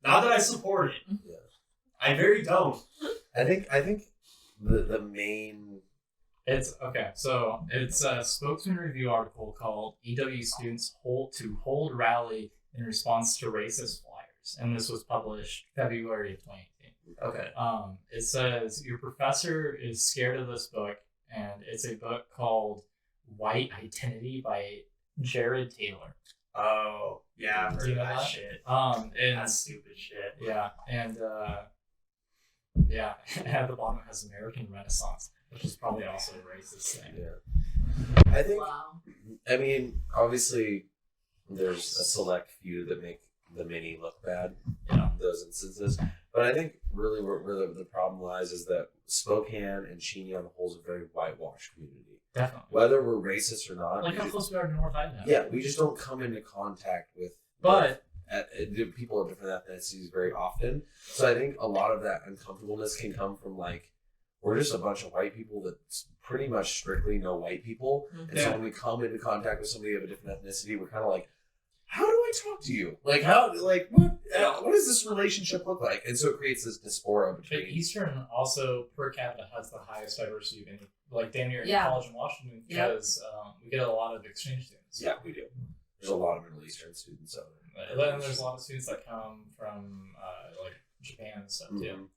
S3: Not that I support it.
S4: Yeah.
S3: I very don't.
S4: I think the main.
S1: It's okay. So it's a Spokesman Review article called "EWU Students Hold Rally in Response to Racist Flyers," and this was published February of 2018.
S3: Okay.
S1: It says your professor is scared of this book, and it's a book called "White Identity" by Jared Taylor.
S3: Oh, yeah, I've heard
S1: Do you
S3: of
S1: know
S3: that
S1: that?
S3: shit.
S1: And
S3: That's stupid shit.
S1: yeah, and yeah, at the bottom it has American Renaissance, which is probably also a racist thing.
S4: Yeah. I think.
S5: Wow.
S4: I mean, obviously, there's a select few that make the mini look bad in those instances. But I think really where the problem lies is that Spokane and Cheney on the whole is a very whitewashed community.
S1: Definitely.
S4: Whether we're racist or not.
S1: Like how close we are to North Idaho.
S4: Yeah, we just don't come into contact with
S1: But
S4: people of different ethnicities very often. So I think a lot of that uncomfortableness can come from like, we're just a bunch of white people that pretty much strictly know white people. And so when we come into contact with somebody of a different ethnicity, we're kind of like, how do I talk to you? Like, what does this relationship look like? And so it creates this diaspora
S1: But
S4: between.
S1: Eastern also per capita has the highest diversity of any, like damn near
S5: Yeah.
S1: college in Washington,
S5: Yeah.
S1: because we get a lot of exchange students.
S4: Yeah, we do. There's a lot of Middle Eastern students out there.
S1: And then there's a lot of students that come from like Japan and stuff too.
S4: Mhm.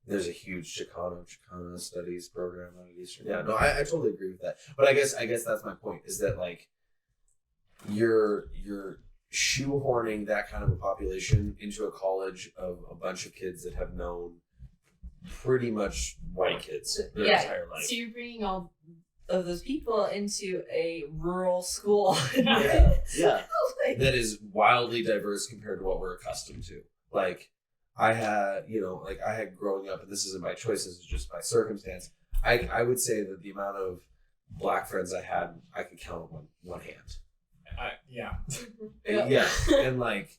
S4: There's a huge Chicano studies program out at Eastern. Yeah, no, I totally agree with that. But I guess that's my point, is that like you're shoehorning that kind of a population into a college of a bunch of kids that have known pretty much white kids their entire life.
S7: So you're bringing all of those people into a rural school.
S4: Yeah.
S7: Like,
S4: That is wildly diverse compared to what we're accustomed to. Like I had growing up, and this isn't by choice, this is just by circumstance. I would say that the amount of black friends I had, I could count on one hand.
S1: Yeah.
S4: Yeah. And like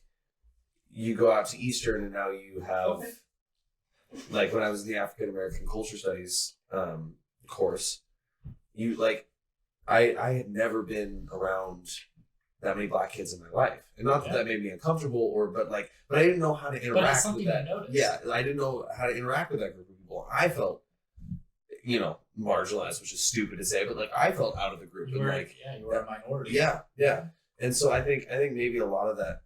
S4: you go out to Eastern and now you have like when I was in the African American Culture Studies course, you like I had never been around that many black kids in my life. And not that made me uncomfortable but I didn't know how to interact
S1: But it's something
S4: with that.
S1: you notice.
S4: Yeah, I didn't know how to interact with that group of people. I felt marginalized, which is stupid to say, but like I felt out of the group.
S1: You
S4: And
S1: were,
S4: like
S1: you were a minority.
S4: yeah. And so I think maybe a lot of that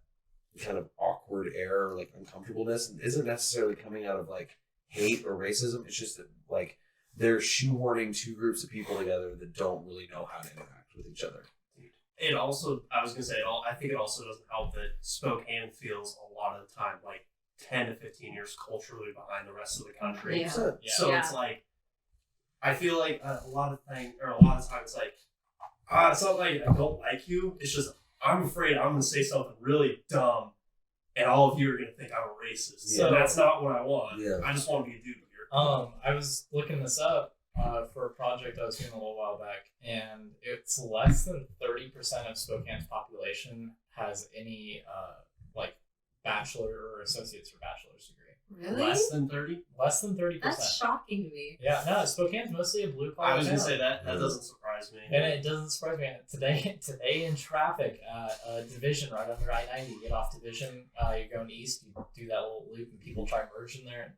S4: kind of awkward air, or like uncomfortableness, isn't necessarily coming out of like hate or racism. It's just that like they're shoehorning two groups of people together that don't really know how to interact with each other.
S3: It also, I was going to say, I think it also doesn't help that Spokane feels a lot of the time like 10 to 15 years culturally behind the rest of the country.
S5: Yeah.
S3: So
S5: Yeah.
S3: it's like, I feel like a lot of times it's like, it's not like I don't like you. It's just, I'm afraid I'm going to say something really dumb and all of you are going to think I'm a racist.
S1: So-
S3: So that's not what I want.
S4: Yeah.
S3: I just want to be a dude here.
S1: I was looking this up for a project I was doing a little while back, and it's less than 30% of Spokane's population has any like bachelor or associate's or bachelor's degree.
S5: really?
S3: Less than 30?
S1: Less than 30%.
S5: That's shocking to me.
S1: Yeah, no, Spokane's mostly a blue collar.
S3: I was going to
S1: town.
S3: say that doesn't surprise me.
S1: And it doesn't surprise me. Today in traffic, Division right under I-90, you get off Division, you're going east, you do that little loop, and people try to merge in there,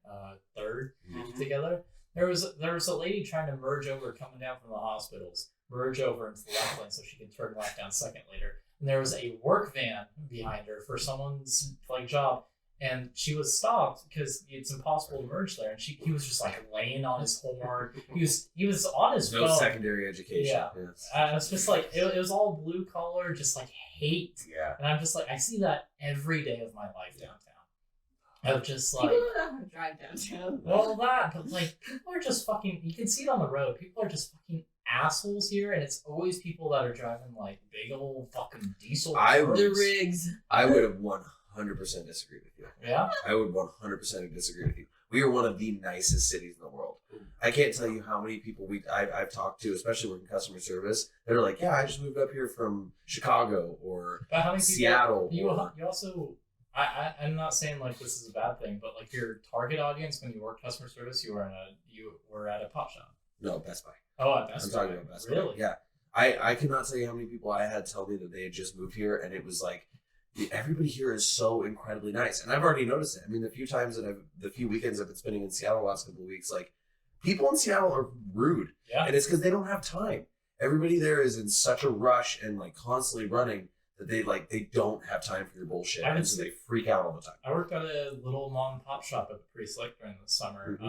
S1: third
S3: Mhm.
S1: together. There was a lady trying to merge over, coming down from the hospitals, merge over into the left lane so she could turn left down second later. And there was a work van behind her for someone's like job. And she was stopped because it's impossible to merge there. And he was just like laying on his horn. He was on his
S4: No
S1: phone.
S4: secondary education.
S1: Yeah.
S4: Yes.
S1: It's just like it was all blue collar, just like hate.
S4: Yeah.
S1: And I'm just like, I see that every day of my life downtown. Of just like,
S5: People don't know how to drive downtown.
S1: well, but like people are just fucking. You can see it on the road. People are just fucking assholes here, and it's always people that are driving like big old fucking diesel.
S4: I
S1: cars.
S5: The rigs.
S4: I would have 100% disagreed with you.
S1: Yeah.
S4: I would 100% disagree with you. We are one of the nicest cities in the world. I can't tell you how many people I've talked to, especially working customer service. They're like, yeah, I just moved up here from Chicago or
S1: But how many people?
S4: Seattle.
S1: You
S4: or-
S1: also. I'm not saying like this is a bad thing, but like your target audience when you work customer service, you were at a pop shop.
S4: No, Best Buy.
S1: Oh, at Best
S4: I'm
S1: Buy.
S4: talking about Best Buy.
S1: Really?
S4: Yeah. I cannot tell you how many people I had tell me that they had just moved here, and it was like, everybody here is so incredibly nice, and I've already noticed it. I mean, the few weekends I've been spending in Seattle the last couple of weeks, like, people in Seattle are rude, and it's because they don't have time. Everybody there is in such a rush and like constantly running that they don't have time for your bullshit, and so they freak out all the time.
S1: I worked at a little mom and pop shop at the Pretty Slick during the summer,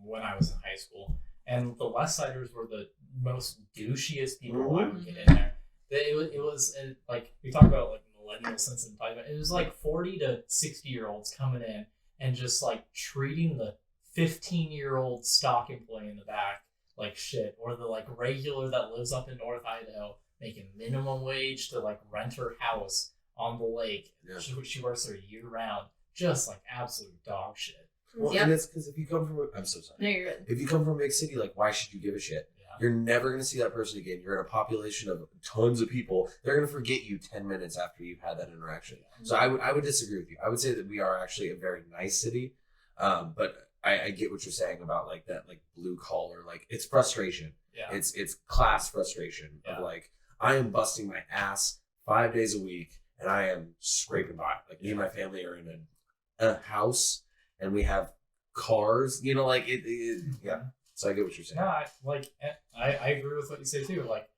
S1: when I was in high school, and the West Siders were the most douchiest people I would get in there. It was like, we talk about like millennial sense of entitlement. It was like 40 to 60-year-olds coming in and just like treating the 15-year-old stock employee in the back like shit, or the like regular that lives up in North Idaho making minimum wage to like rent her house on the lake. Yeah. She works there year round, just like absolute dog shit.
S4: Well, and it's because if you come from I'm so sorry.
S2: No, you're good.
S4: If you come from a big city, like, why should you give a shit? Yeah. You're never going to see that person again. You're in a population of tons of people. They're going to forget you 10 minutes after you've had that interaction. So I would disagree with you. I would say that we are actually a very nice city, but I get what you're saying about like that, like blue collar, like it's frustration. Yeah. It's class frustration of like, I am busting my ass 5 days a week and I am scraping by. Like, me and my family are in a house and we have cars, you know, like yeah. So I get what you're saying.
S1: No, I agree with what you say too. Like,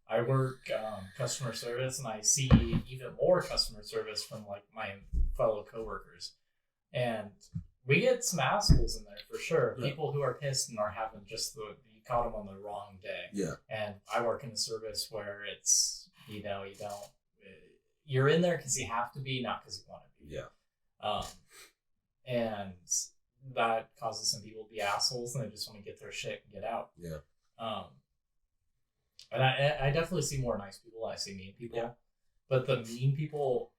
S1: I work customer service, and I see even more customer service from like my fellow coworkers, and we get some assholes in there for sure. Yeah. People who are pissed and are having just you caught them on the wrong day. Yeah. And I work in a service where it's, you're in there because you have to be, not because you want to be. Yeah. And that causes some people to be assholes, and they just want to get their shit and get out. Yeah. And I definitely see more nice people than I see mean people. Yeah. But the mean people,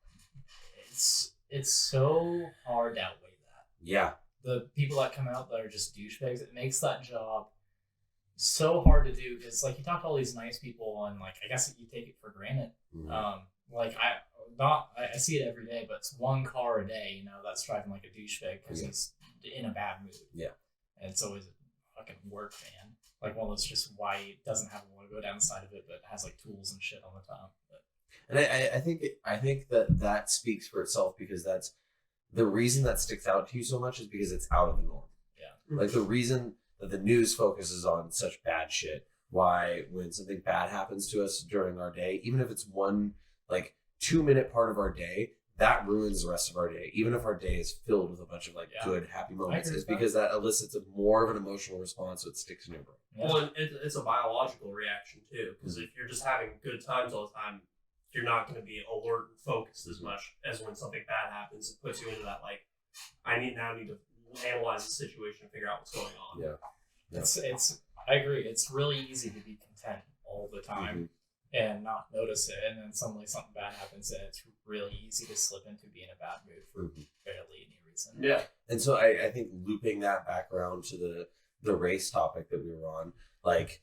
S1: it's so hard to outweigh that. Yeah. The people that come out that are just douchebags, it makes that job so hard to do, because like, you talk to all these nice people and like, I guess you take it for granted. Mm-hmm. Like I see it every day, but it's one car a day, that's driving like a douchebag because he's in a bad mood. Yeah. And it's always a fucking work van. Like one of those just white, doesn't have a logo down the side of it, but has like tools and shit on the top. But.
S4: And I think that speaks for itself, because that's the reason that sticks out to you so much is because it's out of the norm. Yeah. Like the reason that the news focuses on such bad shit, why when something bad happens to us during our day, even if it's one like 2-minute part of our day, that ruins the rest of our day. Even if our day is filled with a bunch of like good, happy moments, is because that elicits more of an emotional response, so it sticks in your brain.
S3: Yeah. Well, and it's a biological reaction too, because if you're just having good times all the time, you're not going to be alert and focused as much as when something bad happens. It puts you into that like, I need to analyze the situation and figure out what's going on.
S1: Yeah. It's I agree. It's really easy to be content all the time and not notice it, and then suddenly something bad happens, and it's really easy to slip into being in a bad mood for barely any reason.
S4: Yeah. And so I think looping that back around to the race topic that we were on, like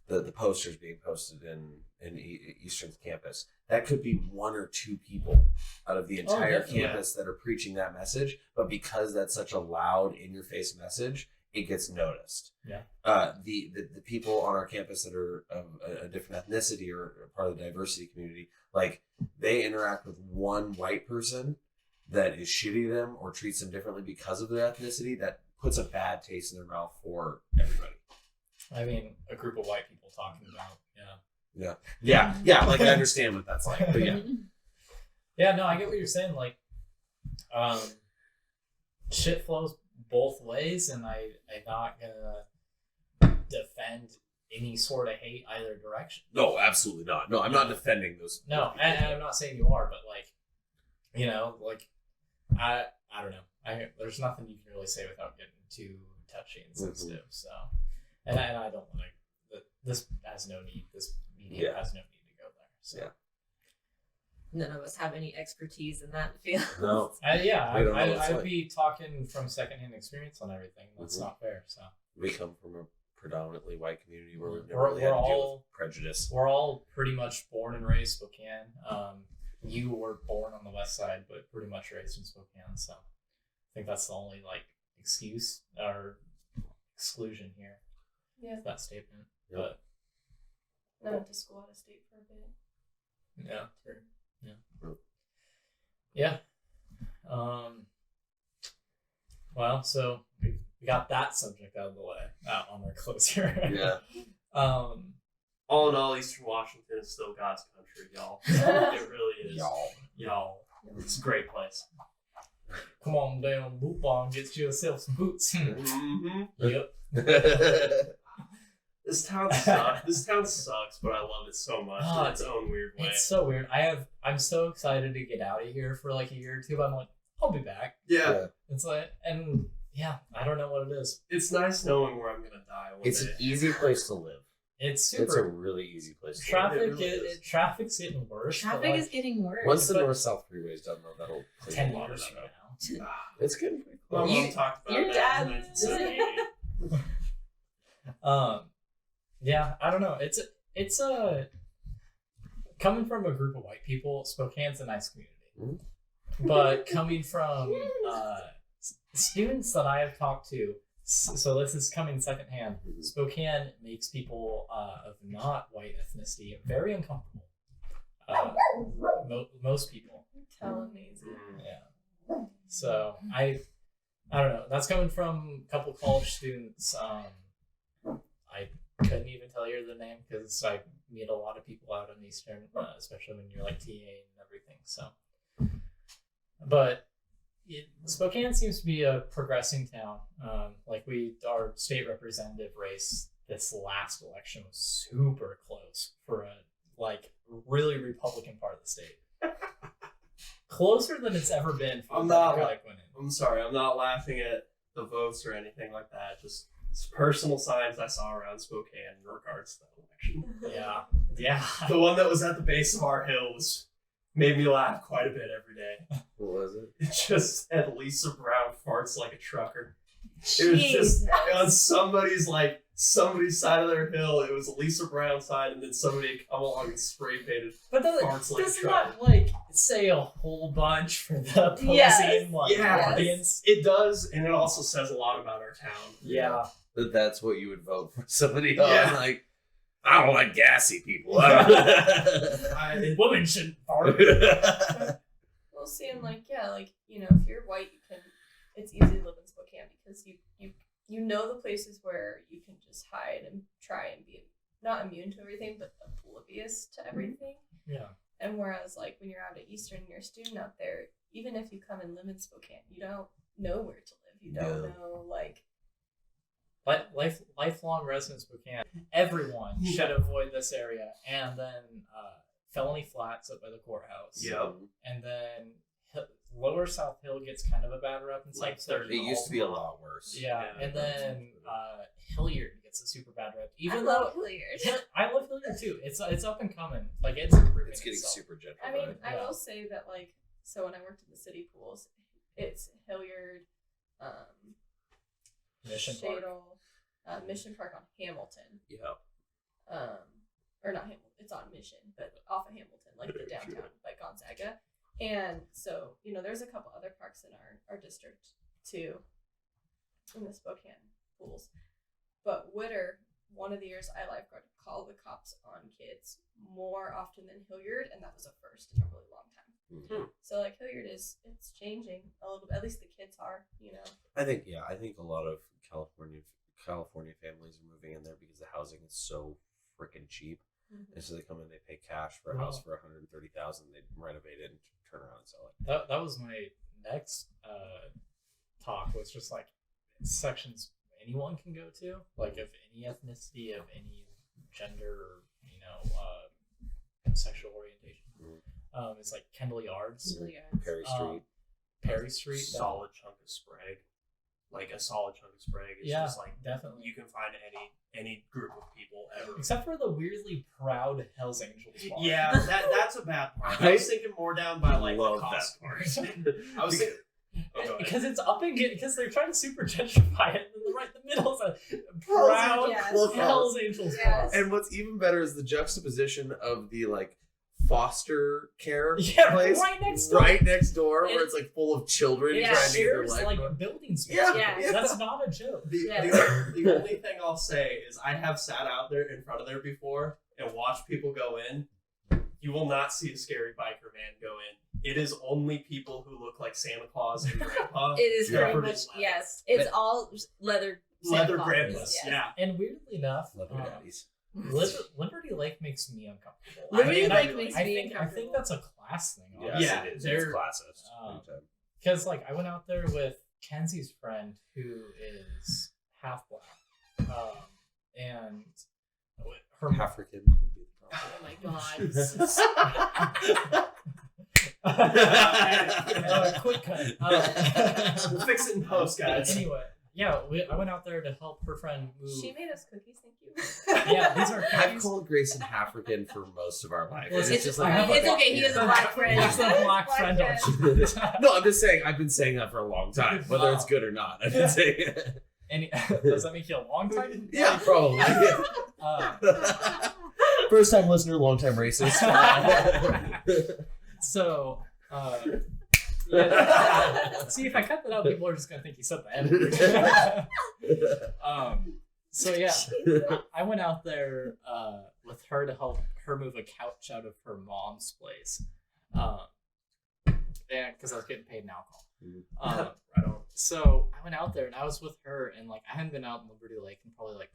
S4: the posters being posted in Eastern's campus, that could be 1 or 2 people out of the entire campus that are preaching that message, but because that's such a loud, in-your-face message, it gets noticed. Yeah. The people on our campus that are of a different ethnicity or part of the diversity community, like, they interact with one white person that is shitty to them or treats them differently because of their ethnicity, that puts a bad taste in their mouth for everybody.
S1: I mean, a group of white people talking about,
S4: yeah. Like, I understand what that's like, but yeah.
S1: Yeah, no, I get what you're saying. Like, shit flows both ways, and I'm not gonna defend any sort of hate either direction.
S4: No, absolutely not. No, I'm not defending those.
S1: No, and I'm not saying you are, but like, I don't know. There's nothing you can really say without getting too touchy and sensitive. So, and I don't want to. This has no need. This media has no need to go there. So. Yeah.
S7: None of us have any expertise in that field.
S4: No.
S1: I'd be talking from secondhand experience on everything. That's not fair. So
S4: we come from a predominantly white community where we've never really had to deal with prejudice.
S1: We're all pretty much born and raised Spokane. You were born on the west side, but pretty much raised in Spokane. So I think that's the only like excuse or exclusion here. Yeah. That statement. Yep. But
S2: And I went to school out of state for a bit.
S1: Yeah. Sure. Yeah. Well, so we got that subject out of the way on our closer.
S4: Yeah.
S3: All in all, Eastern Washington is still God's country, y'all. It really is. Y'all. It's a great place.
S1: Come on down, boot bar, and get yourself some boots.
S3: Mm-hmm.
S1: Yep.
S3: This town sucks. This town sucks, but I love it so much
S1: Oh,
S3: in its own weird way.
S1: It's so weird. I'm so excited to get out of here for like a year or two, but I'm like, I'll be back.
S3: Yeah.
S1: It's like, and yeah, I don't know what it is.
S3: It's nice knowing where I'm gonna die one
S4: It's
S3: day.
S4: an easy place to live.
S1: It's
S4: It's a
S1: super.
S4: really easy place to live.
S1: Traffic,
S3: It really is.
S1: traffic's getting worse. but,
S5: Traffic
S1: like,
S5: is getting worse.
S4: Once the
S1: but-
S4: north-south freeway's done, though, that'll clean
S1: 10
S4: a lot of
S1: years
S4: that
S1: from
S4: up.
S1: now.
S4: It's getting pretty
S3: My
S4: close.
S3: mom talked about
S5: your
S3: that
S5: dad-
S3: in 1978.
S1: Yeah, I don't know. It's a coming from a group of white people. Spokane's a nice community, but coming from students that I have talked to, so this is coming secondhand. Spokane makes people of not white ethnicity very uncomfortable. Most people.
S2: Telling me.
S1: Yeah. So I don't know. That's coming from a couple college students. I couldn't even tell you the name because I meet a lot of people out in Eastern, especially when you're like TA and everything. So, but Spokane seems to be a progressing town. Like our state representative race this last election was super close for a like really Republican part of the state. Closer than it's ever been for
S3: I'm
S1: the
S3: not-
S1: Democratic winning.
S3: I'm sorry, I'm not laughing at the votes or anything like that. Just personal signs I saw around Spokane in regards to that election.
S1: Yeah.
S3: The one that was at the base of our hill made me laugh quite a bit every day.
S4: What was it?
S3: It just said Lisa Brown farts like a trucker. It was just on somebody's side of their hill. It was a Lisa Brown sign, and then somebody had come along and spray painted.
S1: But
S3: Farts like a
S1: does
S3: trucker.
S1: not like say a whole bunch for the opposing
S2: Yes.
S1: audience.
S3: It does, and it also says a lot about our town.
S1: Yeah.
S4: That's what you would vote for somebody
S3: Yeah.
S4: on. Like, I don't like gassy people.
S1: Women shouldn't fart.
S2: Well, see, I'm like, yeah, like, if you're white, it's easy to live in Spokane because you know the places where you can just hide and try and be not immune to everything, but oblivious to everything.
S1: Yeah.
S2: And whereas, like, when you're out at Eastern and you're a student out there, even if you come and live in Spokane, you don't know where to live. You don't know, like...
S1: Lifelong residents of Spokane, everyone should avoid this area. And then Felony Flats up by the courthouse.
S3: Yep.
S1: And then Lower South Hill gets kind of a bad rep. It's like
S4: It used to be a lot worse.
S1: Yeah.
S3: Yeah.
S1: And then Hilliard gets a super bad rep.
S2: I
S1: Even
S2: love
S1: though
S2: Hilliard.
S1: I love Hilliard too. It's up and coming. Like it's improving.
S4: It's getting
S1: itself.
S4: super gentrified.
S2: I mean, I
S1: Yeah.
S2: will say that, like, so when I worked in the city pools, it's Hilliard,
S1: Mission Park.
S2: Shadle, Mission Park on Hamilton.
S4: Yeah.
S2: Or not Hamilton, it's on Mission, but off of Hamilton, like the downtown, like Gonzaga. And so, there's a couple other parks in our district too, in the Spokane pools. But Whitter, one of the years I lifeguarded, called the cops on kids more often than Hilliard, and that was a first in a really long time. So, like, Hilliard it's changing a little bit, at least the kids are,
S4: I think a lot of California families are moving in there because the housing is so freaking cheap.
S2: Mm-hmm.
S4: And so they come in, they pay cash for a house for $130,000, they renovate it and turn around and sell it.
S1: That was my next talk, was just like sections anyone can go to, like of any ethnicity, of any gender, sexual orientation. It's like Kendall Yards,
S4: Perry Street.
S1: Perry Street.
S3: Solid chunk of Sprague. Like a solid chunk of Sprague is
S1: Yeah,
S3: just like
S1: definitely.
S3: you can find any group of people ever.
S1: Except for the weirdly proud Hells Angels bar.
S3: Yeah, that's a bad part. I was thinking more down by like the
S4: love
S3: cost
S4: that
S3: part. I was thinking go ahead.
S1: Because it's up and because they're trying to super gentrify it, and right in the middle is a proud
S2: Yes.
S1: Hells Angels bar.
S2: Yes.
S4: And what's even better is the juxtaposition of the like foster care
S1: Yeah,
S4: place
S1: right next door.
S4: where it's like full of children
S2: Yeah,
S4: trying to get their
S1: Shares
S4: life
S1: like
S4: going.
S1: building space.
S2: Yeah.
S1: That's not a joke.
S3: The only thing I'll say is I have sat out there in front of there before, and watch people go in, you will not see a scary biker man go in. It is only people who look like Santa Claus and Grandpa.
S7: It is very
S3: covered in
S7: much,
S3: leather.
S7: yes. It's all leather.
S3: Leather
S7: Santa
S3: grandpas,
S7: Clauses, yes.
S3: yeah.
S1: And weirdly enough,
S4: Leather daddies.
S1: Liberty Lake makes me uncomfortable.
S7: Liberty
S1: And
S7: Lake makes me
S1: I think
S7: uncomfortable.
S1: that's a class thing.
S4: Yes,
S1: honestly.
S3: Yeah,
S4: it is.
S1: they're-
S4: It's classist. Anytime.
S1: Because like I went out there with Kenzie's friend who is half black, and her
S4: African would be the problem.
S7: Oh my god.
S1: quick cut.
S3: We'll fix it in post, guys.
S1: Anyway, yeah, I went out there to help her friend move.
S2: She made us cookies, thank you.
S1: Yeah, these are
S4: I've
S1: cookies.
S4: called Grayson African for most of our life.
S1: Well,
S4: and
S1: it's
S4: just
S1: I
S4: like
S1: have a-
S7: it's okay, he has a black friend.
S1: It's a black friend.
S4: no, I'm just saying I've been saying that for a long time, whether it's good or not. I've been saying it.
S1: Does that make you a long time?
S4: Yeah, probably. First time listener, long time racist.
S1: So, yeah. See, if I cut that out, people are just gonna think you said the N-word. So yeah, I went out there with her to help her move a couch out of her mom's place, and because I was getting paid in alcohol.
S3: Right on.
S1: So I went out there and I was with her, and like I hadn't been out in Liberty Lake in probably like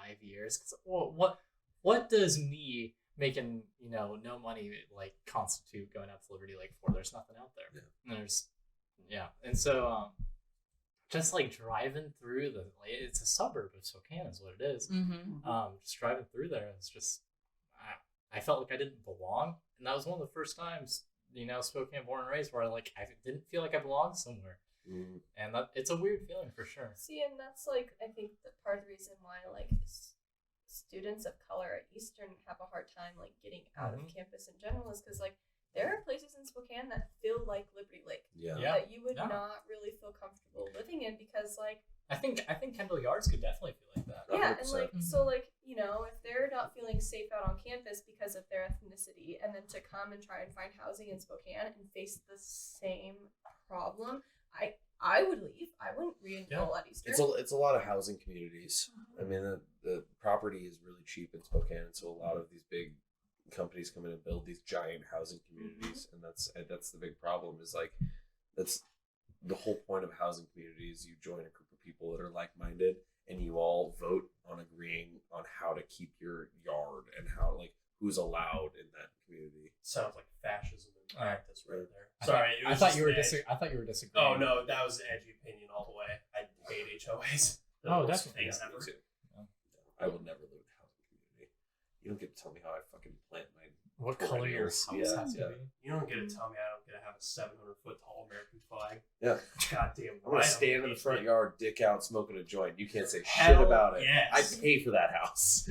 S1: 5 years. Cause what does me making no money like constitute going out to Liberty Lake for? There's nothing out there. Yeah. And so just like driving through it's a suburb of Spokane is what it is.
S7: Mm-hmm.
S1: Just driving through there, it's just I felt like I didn't belong, and that was one of the first times Spokane born and raised where I didn't feel like I belonged somewhere. And it's a weird feeling for sure.
S2: See, and that's like I think the part of the reason why like students of color at Eastern have a hard time like getting out of campus in general is because like there are places in Spokane that feel like Liberty Lake that you would not really feel comfortable living in because like
S1: I think Kendall Yards could definitely feel like that.
S2: yeah, and like so like if they're not feeling safe out on campus because of their ethnicity, and then to come and try and find housing in Spokane and face the same problem, I would leave. I wouldn't re-enroll at Eastern.
S4: It's a lot of housing communities. I mean, the property is really cheap in Spokane, and so a lot of these big companies come in and build these giant housing communities, and that's the big problem. Is like that's the whole point of housing communities. You join a group of people that are like-minded, and you all vote on agreeing on how to keep your yard and how who's allowed in that community.
S3: Sounds like fascism in practice right there.
S1: I
S3: Sorry,
S1: thought you were disagreeing.
S3: Oh no, that was an edgy opinion all the way. I hate HOAs.
S1: Oh, definitely.
S3: Things
S4: Yeah,
S3: ever.
S4: me too. I will never live in a housing community. You don't get to tell me how I fucking plant my
S1: What color your house has to be?
S3: You don't get to tell me I don't get to have a 700-foot tall American flag.
S4: Yeah.
S3: Goddamn.
S4: I'm gonna stand in the front yard, dick out, smoking a joint. You can't say shit
S3: Hell
S4: about it.
S3: yes.
S4: I pay for that house.